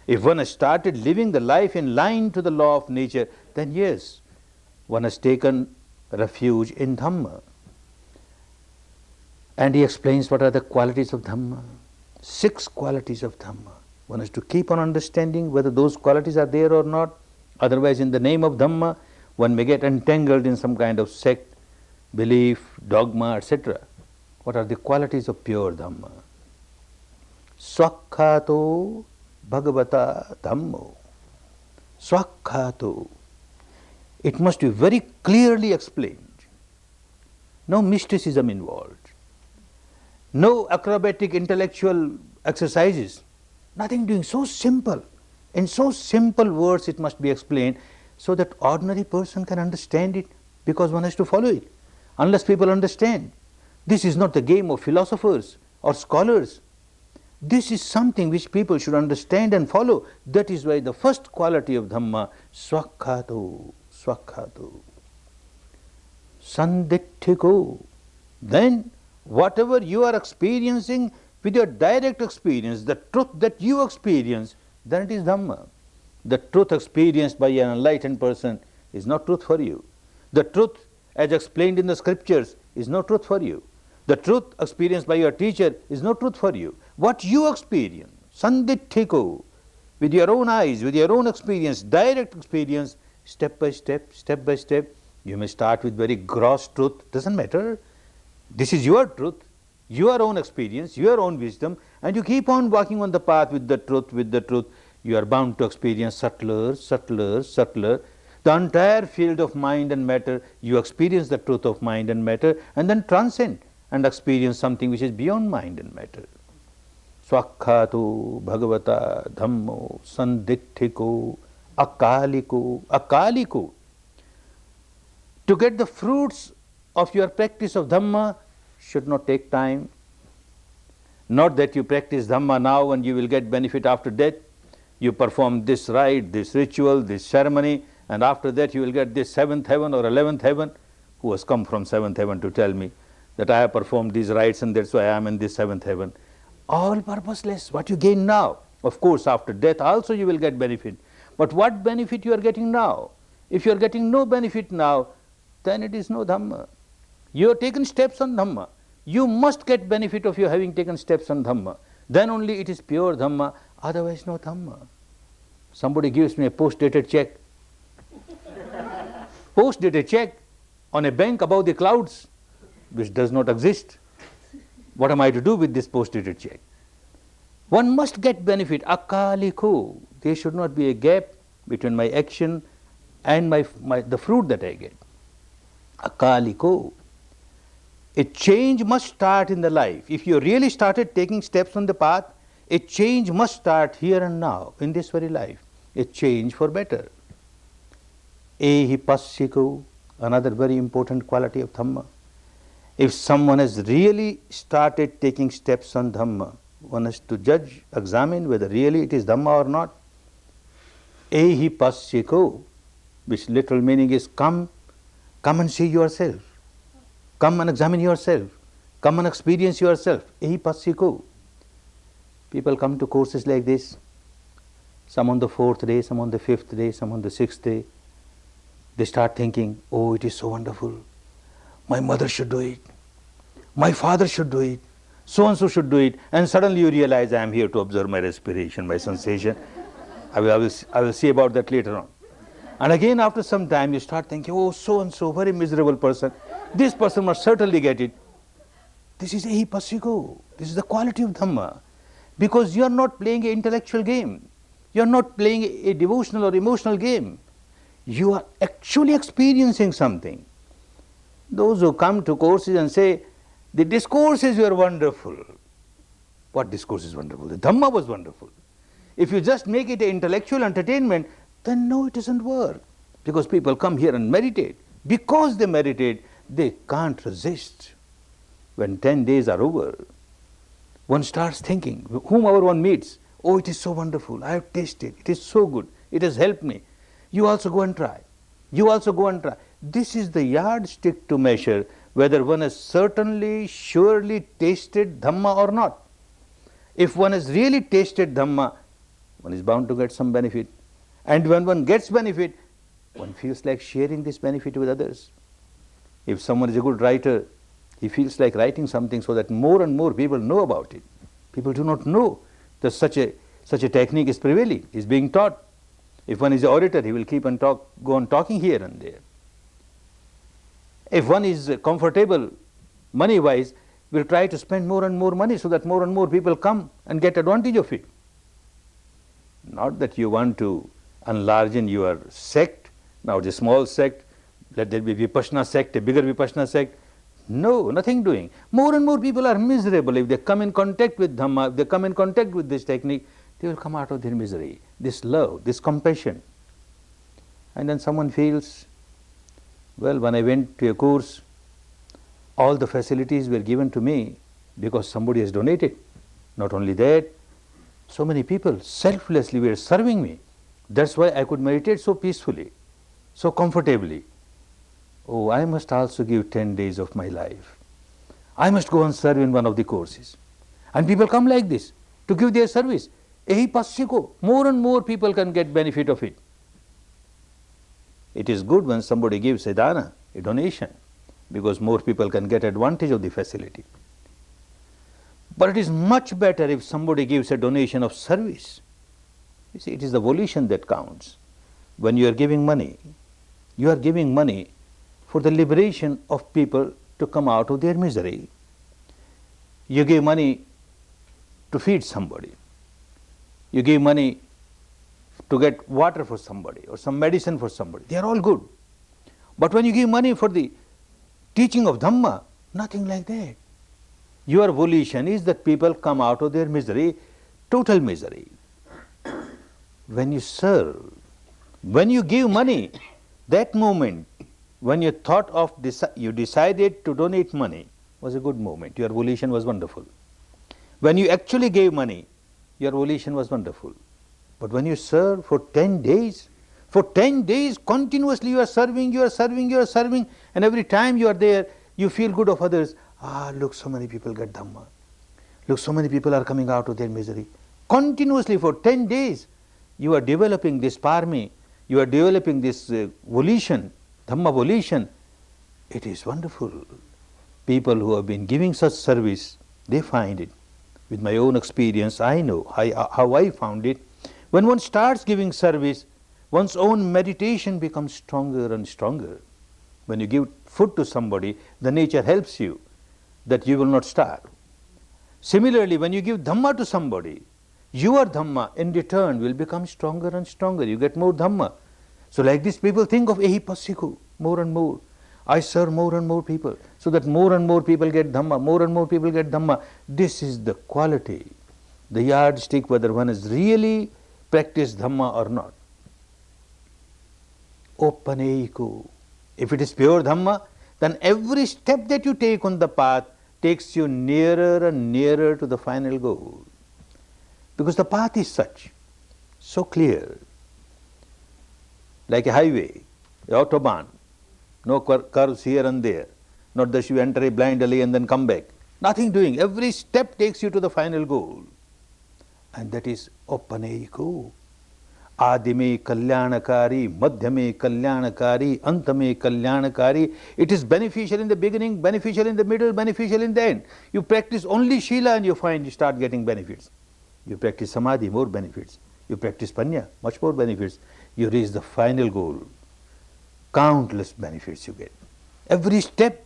If one has started living the life in line to the law of nature, then yes, one has taken refuge in Dhamma. And he explains what are the qualities of Dhamma. 6 qualities of Dhamma. One has to keep on understanding whether those qualities are there or not. Otherwise, in the name of Dhamma, one may get entangled in some kind of sect, belief, dogma, etc. What are the qualities of pure Dhamma? Swakhato Bhagavata Dhammo. Swakhato. It must be very clearly explained. No mysticism involved. No acrobatic intellectual exercises. Nothing doing. So simple. In so simple words it must be explained so that ordinary person can understand it, because one has to follow it. Unless people understand. This is not the game of philosophers or scholars. This is something which people should understand and follow. That is why the first quality of Dhamma, Swakhato, Swakhato. Sanditthiko. Then whatever you are experiencing with your direct experience, the truth that you experience, then it is Dhamma. The truth experienced by an enlightened person is not truth for you. The truth as explained in the scriptures is no truth for you. The truth experienced by your teacher is no truth for you. What you experience, sanditthiko, with your own eyes, with your own experience, direct experience, step by step, you may start with very gross truth, doesn't matter. This is your truth, your own experience, your own wisdom, and you keep on walking on the path with the truth, you are bound to experience subtler. The entire field of mind and matter, you experience the truth of mind and matter, and then transcend and experience something which is beyond mind and matter. Swakhato Bhagavata Dhammo Sanditthiko Akaliko. To get the fruits of your practice of Dhamma should not take time. Not that you practice Dhamma now and you will get benefit after death. You perform this rite, this ritual, this ceremony, and after that you will get this 7th heaven or 11th heaven. Who has come from 7th heaven to tell me that I have performed these rites and that's why I am in this 7th heaven? All purposeless. What you gain now? Of course, after death also you will get benefit. But what benefit you are getting now? If you are getting no benefit now, then it is no Dhamma. You have taken steps on Dhamma. You must get benefit of your having taken steps on Dhamma. Then only it is pure Dhamma, otherwise no Dhamma. Somebody gives me a post-dated check. Post-dated check on a bank above the clouds, which does not exist. What am I to do with this post-dated check? One must get benefit, akaliko. There should not be a gap between my action and the fruit that I get. Akaliko. A change must start in the life. If you really started taking steps on the path, a change must start here and now, in this very life. A change for better. Ehi passiko, another very important quality of Dhamma. If someone has really started taking steps on Dhamma, one has to judge, examine whether really it is Dhamma or not. Ehi passiko, which literal meaning is come and see yourself. Come and examine yourself. Come and experience yourself. Ehi passiko. People come to courses like this. Some on the 4th day, some on the 5th day, some on the 6th day. They start thinking, oh, it is so wonderful. My mother should do it. My father should do it. So-and-so should do it. And suddenly you realize I am here to observe my respiration, my sensation. I will see about that later on. And again after some time you start thinking, oh, so-and-so, very miserable person. This person must certainly get it. This is ehi passiko. This is the quality of Dhamma. Because you are not playing an intellectual game. You are not playing a devotional or emotional game. You are actually experiencing something. Those who come to courses and say, the discourses were wonderful. What discourse is wonderful? The Dhamma was wonderful. If you just make it an intellectual entertainment, then no, it doesn't work. Because people come here and meditate. Because they meditate, they can't resist. When 10 days are over, one starts thinking, whomever one meets, oh, it is so wonderful, I have tasted, it is so good, it has helped me. You also go and try. You also go and try. This is the yardstick to measure whether one has certainly, surely tasted Dhamma or not. If one has really tasted Dhamma, one is bound to get some benefit. And when one gets benefit, one feels like sharing this benefit with others. If someone is a good writer, he feels like writing something so that more and more people know about it. People do not know that such a technique is prevailing, is being taught. If one is an orator, he will go on talking here and there. If one is comfortable money-wise, will try to spend more and more money so that more and more people come and get advantage of it. Not that you want to enlarge in your sect, now it's a small sect, let there be Vipassana sect, a bigger Vipassana sect. No, nothing doing. More and more people are miserable. If they come in contact with Dhamma, if they come in contact with this technique, they will come out of their misery. This love, this compassion. And then someone feels, well, when I went to a course, all the facilities were given to me because somebody has donated. Not only that, so many people selflessly were serving me. That's why I could meditate so peacefully, so comfortably. Oh, I must also give 10 days of my life. I must go and serve in one of the courses. And people come like this to give their service. Ehi passiko, more and more people can get benefit of it. It is good when somebody gives a dana, a donation, because more people can get advantage of the facility. But it is much better if somebody gives a donation of service. You see, it is the volition that counts. When you are giving money for the liberation of people to come out of their misery. You give money to feed somebody. You give money to get water for somebody or some medicine for somebody. They are all good. But when you give money for the teaching of Dhamma, nothing like that. Your volition is that people come out of their misery, total misery. When you serve, when you give money, that moment when you thought of you decided to donate money was a good moment. Your volition was wonderful. When you actually gave money, your volition was wonderful. But when you serve for 10 days continuously you are serving, and every time you are there, you feel good of others. Ah, look, so many people get Dhamma. Look, so many people are coming out of their misery. Continuously for 10 days, you are developing this parami, you are developing this volition, Dhamma volition. It is wonderful. People who have been giving such service, they find it. With my own experience, I know how I found it. When one starts giving service, one's own meditation becomes stronger and stronger. When you give food to somebody, the nature helps you that you will not starve. Similarly, when you give Dhamma to somebody, your Dhamma in return will become stronger and stronger. You get more Dhamma. So like this, people think of ehi passiku, more and more. I serve more and more people, so that more and more people get Dhamma, more and more people get Dhamma. This is the quality, the yardstick whether one has really practiced Dhamma or not. Opaneiku. If it is pure Dhamma, then every step that you take on the path takes you nearer and nearer to the final goal. Because the path is such, so clear, like a highway, a autobahn, no curves here and there, not that you enter a blind alley and then come back. Nothing doing, every step takes you to the final goal. And that is Opaneiku. Adime kalyanakari, madhyame kalyanakari, antame kalyanakari. It is beneficial in the beginning, beneficial in the middle, beneficial in the end. You practice only Shila and you find you start getting benefits. You practice Samadhi, more benefits. You practice Panya, much more benefits. You reach the final goal. Countless benefits you get. Every step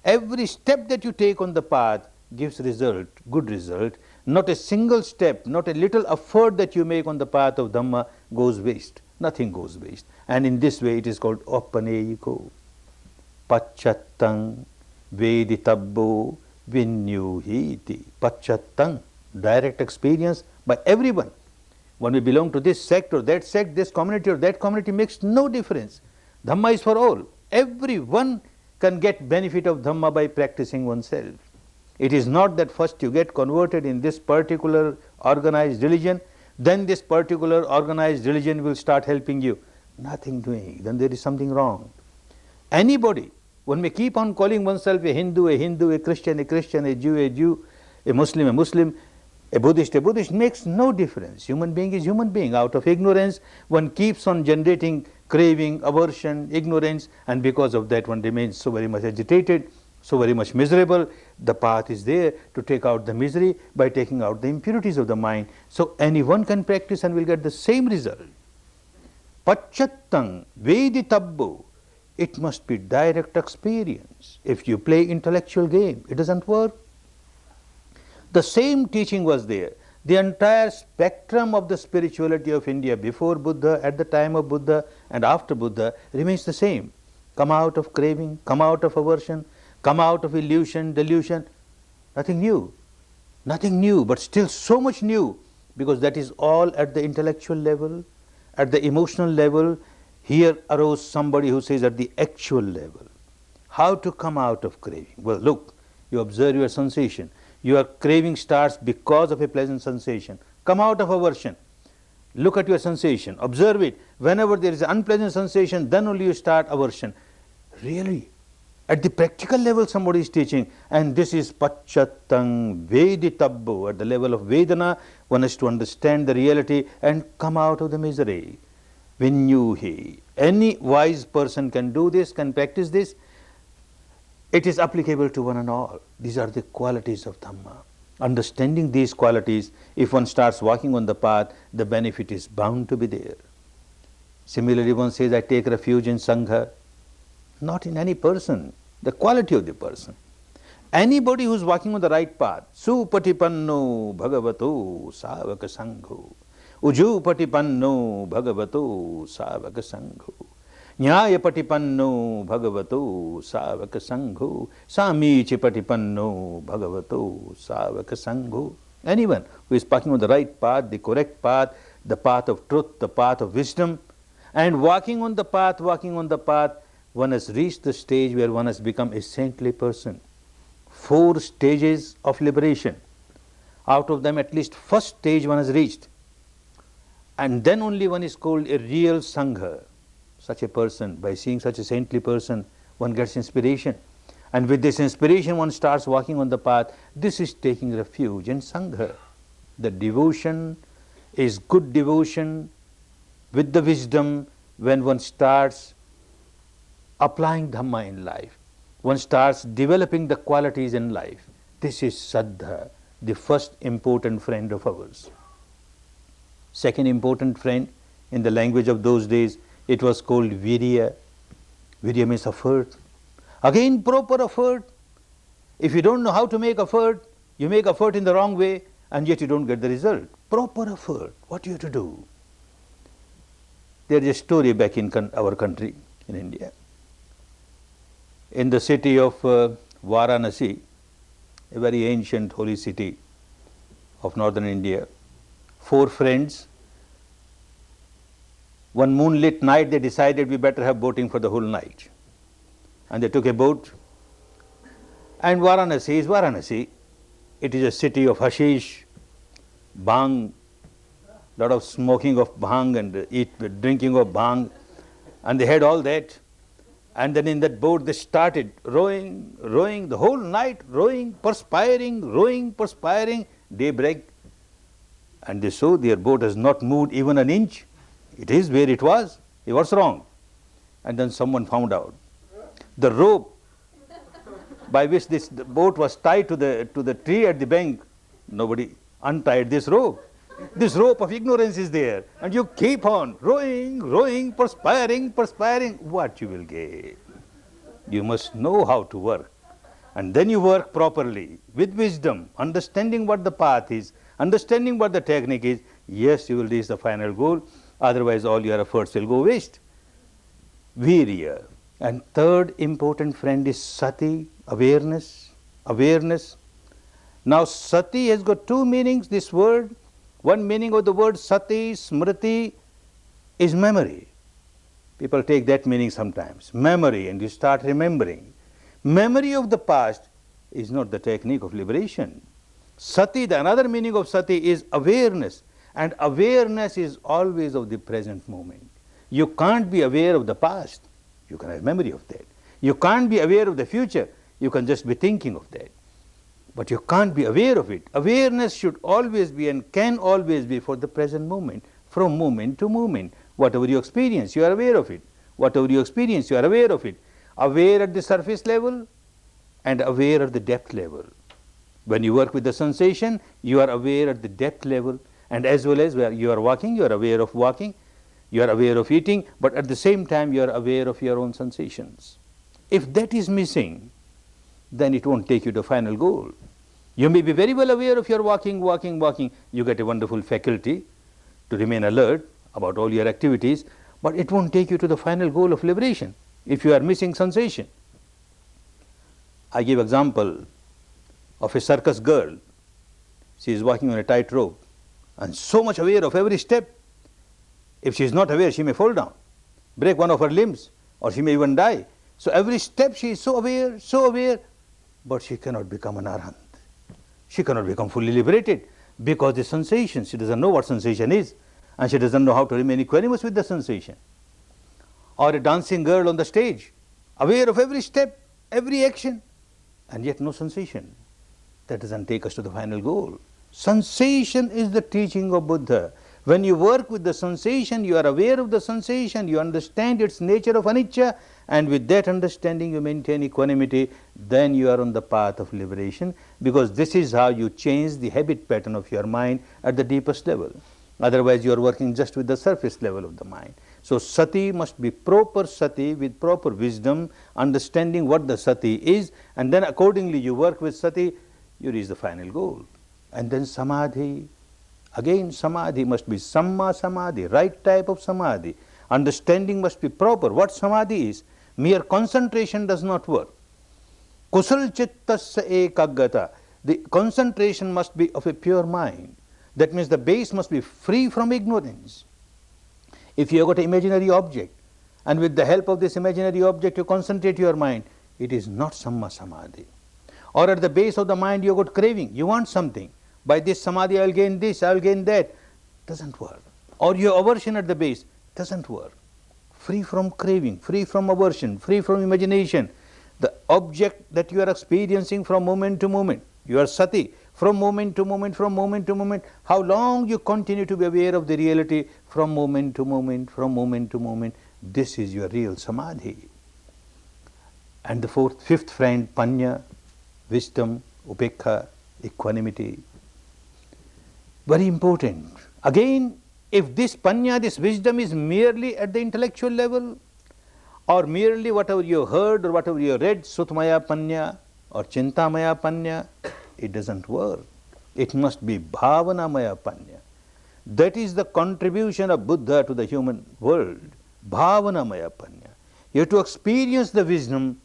that you take on the path gives result, good result. Not a single step, not a little effort that you make on the path of Dhamma goes waste. Nothing goes waste. And in this way it is called Opaneyiko. Pachattang Veditabbo Vinyuhiti. Pachattang, direct experience by everyone. When we belong to this sect or that sect, this community or that community makes no difference. Dhamma is for all. Everyone can get benefit of Dhamma by practicing oneself. It is not that first you get converted in this particular organized religion, then this particular organized religion will start helping you. Nothing doing, then there is something wrong. Anybody, one may keep on calling oneself a Hindu, a Christian, a Jew, a Muslim, a Buddhist, makes no difference. Human being is human being. Out of ignorance, one keeps on generating craving, aversion, ignorance, and because of that one remains so very much agitated, so very much miserable. The path is there to take out the misery by taking out the impurities of the mind. So anyone can practice and will get the same result. Pachattang veditabbo. It must be direct experience. If you play intellectual game, it doesn't work. The same teaching was there. The entire spectrum of the spirituality of India before Buddha, at the time of Buddha, and after Buddha remains the same. Come out of craving, come out of aversion, come out of illusion, delusion. Nothing new. Nothing new, but still so much new, because that is all at the intellectual level, at the emotional level. Here arose somebody who says at the actual level. How to come out of craving? Well, look, you observe your sensation. Your craving starts because of a pleasant sensation. Come out of aversion. Look at your sensation. Observe it. Whenever there is an unpleasant sensation, then only you start aversion. Really? At the practical level somebody is teaching, and this is pachattang veditabbo. At the level of Vedana, one has to understand the reality and come out of the misery. Vinyuhi. Any wise person can do this, can practice this. It is applicable to one and all. These are the qualities of Dhamma. Understanding these qualities, if one starts walking on the path, the benefit is bound to be there. Similarly, one says, I take refuge in Sangha. Not in any person, the quality of the person. Anybody who is walking on the right path, Supatipanno Bhagavato Savaka Sangho, Ujupatipanno Bhagavato Savaka Sangho, Nyayapatipanno Bhagavato Savaka Sangho, Samichipatipanno Bhagavato Savaka Sangho. Anyone who is walking on the right path, the correct path, the path of truth, the path of wisdom, and walking on the path, one has reached the stage where one has become a saintly person. 4 stages of liberation. Out of them, at least first stage one has reached. And then only one is called a real Sangha. Such a person, by seeing such a saintly person, one gets inspiration. And with this inspiration, one starts walking on the path. This is taking refuge in Sangha. The devotion is good devotion with the wisdom when one starts applying Dhamma in life. One starts developing the qualities in life. This is Saddha, the first important friend of ours. Second important friend, in the language of those days, it was called Virya. Virya means effort. Again, proper effort. If you don't know how to make effort, you make effort in the wrong way, and yet you don't get the result. Proper effort. What you have to do? There is a story back in our country, in India. In the city of Varanasi, a very ancient holy city of northern India, 4 friends, one moonlit night they decided we better have boating for the whole night. And they took a boat. And Varanasi is Varanasi. It is a city of hashish, bhang, lot of smoking of bhang and drinking of bhang. And they had all that. And then in that boat they started rowing the whole night, perspiring, daybreak. And they saw their boat has not moved even an inch. It is where it was. What's wrong? And then someone found out. The rope by which the boat was tied to the tree at the bank, nobody untied this rope. This rope of ignorance is there, and you keep on rowing, perspiring. What you will get? You must know how to work, and then you work properly with wisdom, understanding what the path is, understanding what the technique is. Yes, you will reach the final goal. Otherwise, all your efforts will go waste. Virya. And third important friend is Sati, awareness. Now, Sati has got 2 meanings, this word. One meaning of the word Sati, Smriti, is memory. People take that meaning sometimes. Memory, and you start remembering. Memory of the past is not the technique of liberation. Sati, the another meaning of sati is awareness, and awareness is always of the present moment. You can't be aware of the past, you can have memory of that. You can't be aware of the future, you can just be thinking of that. But you can't be aware of it. Awareness should always be and can always be for the present moment, from moment to moment. Whatever you experience, you are aware of it. Whatever you experience, you are aware of it. Aware at the surface level and aware at the depth level. When you work with the sensation, you are aware at the depth level, and as well as where you are walking, you are aware of walking, you are aware of eating, but at the same time you are aware of your own sensations. If that is missing, then it won't take you to the final goal. You may be very well aware of your walking, you get a wonderful faculty to remain alert about all your activities, but it won't take you to the final goal of liberation if you are missing sensation. I give example of a circus girl. She is walking on a tightrope and so much aware of every step. If she is not aware, she may fall down, break one of her limbs, or she may even die. So every step she is so aware, but she cannot become an arhat. She cannot become fully liberated because the sensation, she doesn't know what sensation is, and she doesn't know how to remain equanimous with the sensation. Or a dancing girl on the stage, aware of every step, every action, and yet no sensation. That doesn't take us to the final goal. Sensation is the teaching of Buddha. When you work with the sensation, you are aware of the sensation, you understand its nature of anicca, and with that understanding you maintain equanimity, then you are on the path of liberation, because this is how you change the habit pattern of your mind at the deepest level. Otherwise you are working just with the surface level of the mind. So sati must be proper sati with proper wisdom, understanding what the sati is, and then accordingly you work with sati, you reach the final goal. And then samadhi. Again, samadhi must be samma samadhi, right type of samadhi. Understanding must be proper. What samadhi is? Mere concentration does not work. Kusal chittasya ekaggata. The concentration must be of a pure mind. That means the base must be free from ignorance. If you have got an imaginary object, and with the help of this imaginary object you concentrate your mind, it is not samma samadhi. Or at the base of the mind you have got craving, you want something. By this samadhi I will gain this, I will gain that. Doesn't work. Or your aversion at the base, doesn't work. Free from craving, free from aversion, free from imagination. The object that you are experiencing from moment to moment, you are sati, from moment to moment, from moment to moment. How long you continue to be aware of the reality from moment to moment, from moment to moment, this is your real samadhi. And the fifth friend, panya, wisdom, upekha, equanimity. Very important. Again, if this panya, this wisdom is merely at the intellectual level, or merely whatever you heard or whatever you read, sutmaya panya or chintamaya panya, it doesn't work. It must be bhavanamaya panya. That is the contribution of Buddha to the human world. Bhavanamaya panya. You have to experience the wisdom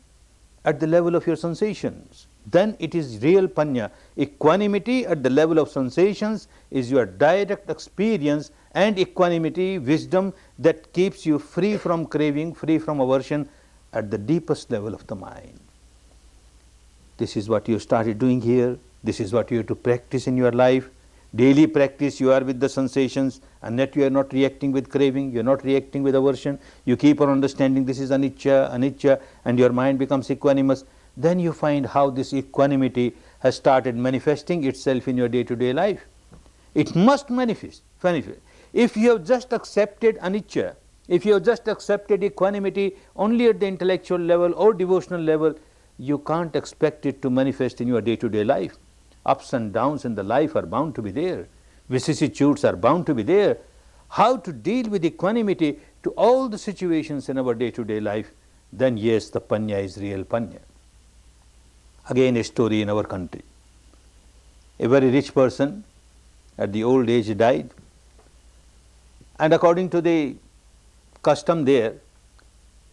at the level of your sensations. Then it is real panya. Equanimity at the level of sensations is your direct experience, and equanimity, wisdom, that keeps you free from craving, free from aversion at the deepest level of the mind. This is what you started doing here. This is what you have to practice in your life. Daily practice, you are with the sensations, and that you are not reacting with craving, you are not reacting with aversion. You keep on understanding this is anicca, anicca, and your mind becomes equanimous. Then you find how this equanimity has started manifesting itself in your day-to-day life. It must manifest. If you have just accepted anicca, if you have just accepted equanimity only at the intellectual level or devotional level, you can't expect it to manifest in your day-to-day life. Ups and downs in the life are bound to be there. Vicissitudes are bound to be there. How to deal with equanimity to all the situations in our day-to-day life, then yes, the panya is real panya. Again, a story in our country. A very rich person at the old age died, and according to the custom there,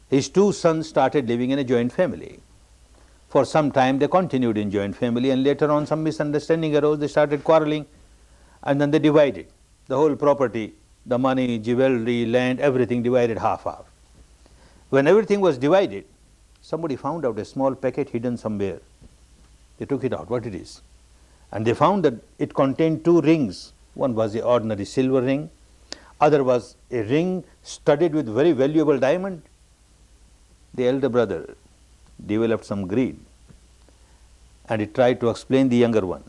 his two sons started living in a joint family. For some time they continued in joint family, and later on some misunderstanding arose, they started quarreling, and then they divided the whole property, the money, jewelry, land, everything divided half-half. When everything was divided, somebody found out a small packet hidden somewhere. They took it out, what it is. And they found that it contained two rings. One was the ordinary silver ring, other was a ring studded with very valuable diamond. The elder brother developed some greed and he tried to explain the younger one.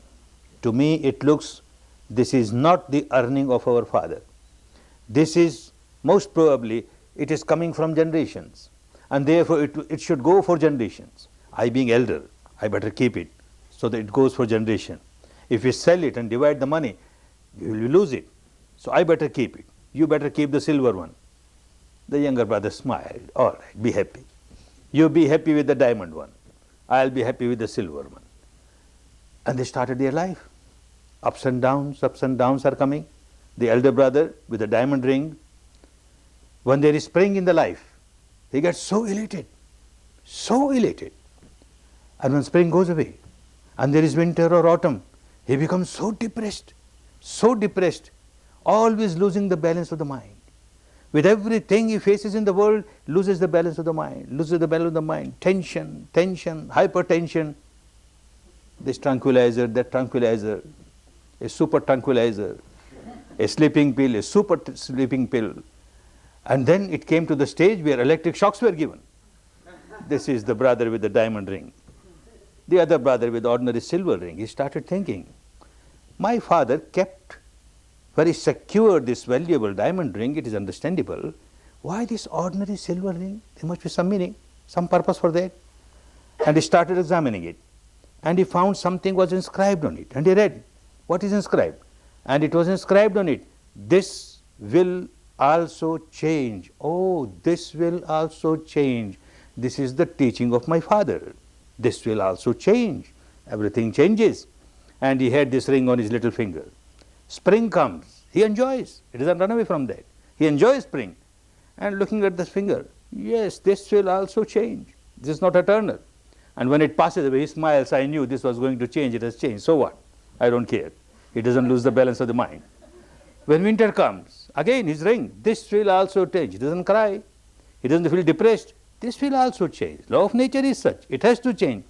To me it looks, this is not the earning of our father. This is most probably, it is coming from generations, and therefore it should go for generations. I being elder, I better keep it so that it goes for generation. If we sell it and divide the money, we will lose it. So I better keep it. You better keep the silver one. The younger brother smiled. All right, be happy. You be happy with the diamond one. I'll be happy with the silver one. And they started their life. Ups and downs are coming. The elder brother with the diamond ring, when there is spring in the life, he gets so elated. And when spring goes away and there is winter or autumn, he becomes so depressed, always losing the balance of the mind. With everything he faces in the world, loses the balance of the mind, tension, hypertension, this tranquilizer, that tranquilizer, a super tranquilizer, a sleeping pill, a super sleeping pill. And then it came to the stage where electric shocks were given. This is the brother with the diamond ring. The other brother with the ordinary silver ring. He started thinking, my father kept very secure this valuable diamond ring, it is understandable. Why this ordinary silver ring? There must be some meaning, some purpose for that. And he started examining it. And he found something was inscribed on it. And he read, what is inscribed? And it was inscribed on it, this will also change. Oh, this will also change. This is the teaching of my father. This will also change. Everything changes. And he had this ring on his little finger. Spring comes. He enjoys. He doesn't run away from that. He enjoys spring. And looking at this finger, yes, this will also change. This is not eternal. And when it passes away, he smiles. I knew this was going to change. It has changed. So what? I don't care. He doesn't lose the balance of the mind. When winter comes, again his ring, this will also change. He doesn't cry. He doesn't feel depressed. This will also change. Law of nature is such. It has to change.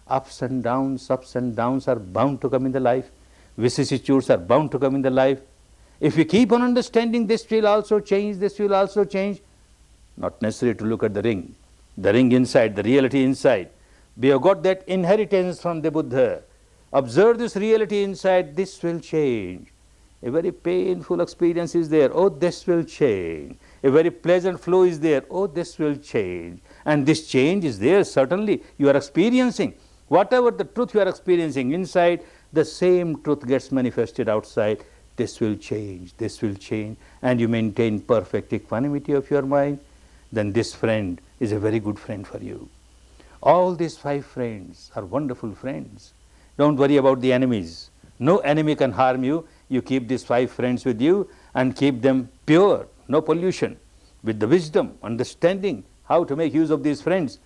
Ups and downs are bound to come in the life. Vicissitudes are bound to come in the life. If we keep on understanding this will also change, not necessary to look at the ring inside, the reality inside. We have got that inheritance from the Buddha. Observe this reality inside, this will change. A very painful experience is there, oh, this will change. A very pleasant flow is there, oh, this will change. And this change is there, certainly, you are experiencing. Whatever the truth you are experiencing inside, the same truth gets manifested outside. This will change, and you maintain perfect equanimity of your mind, then this friend is a very good friend for you. All these 5 friends are wonderful friends. Don't worry about the enemies. No enemy can harm you. You keep these 5 friends with you and keep them pure, no pollution, with the wisdom, understanding how to make use of these friends.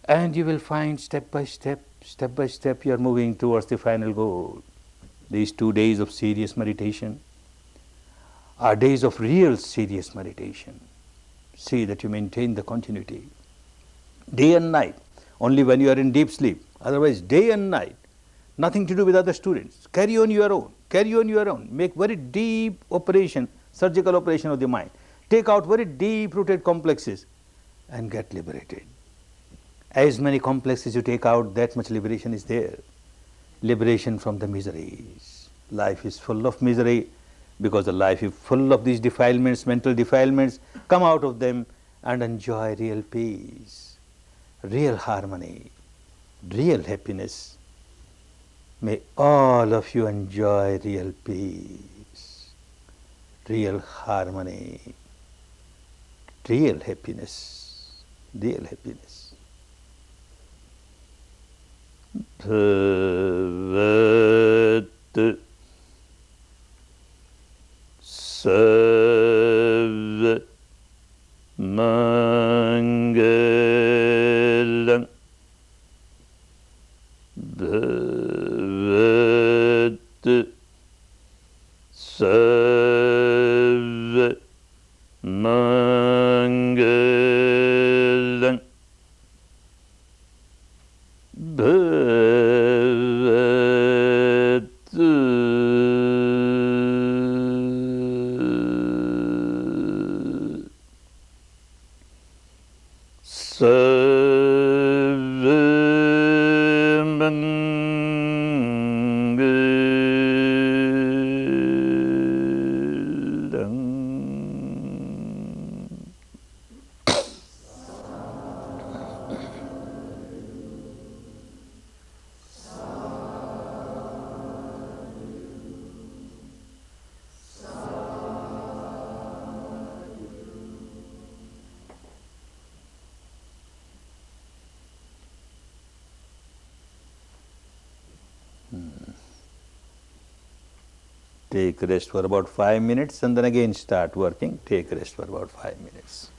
And you will find step by step, you are moving towards the final goal. These 2 days of serious meditation are days of real serious meditation. See that you maintain the continuity. Day and night, only when you are in deep sleep. Otherwise, day and night, nothing to do with other students. Carry on your own. Make very deep operation, surgical operation of the mind. Take out very deep-rooted complexes and get liberated. As many complexes you take out, that much liberation is there. Liberation from the miseries. Life is full of misery because the life is full of these defilements, mental defilements. Come out of them and enjoy real peace, real harmony, real happiness. May all of you enjoy real peace, real harmony, real happiness, real happiness. Bhavat Sarva Mangalam Bhavat Sarva Mangalam Take rest for about 5 minutes and then again start working. Take rest for about 5 minutes.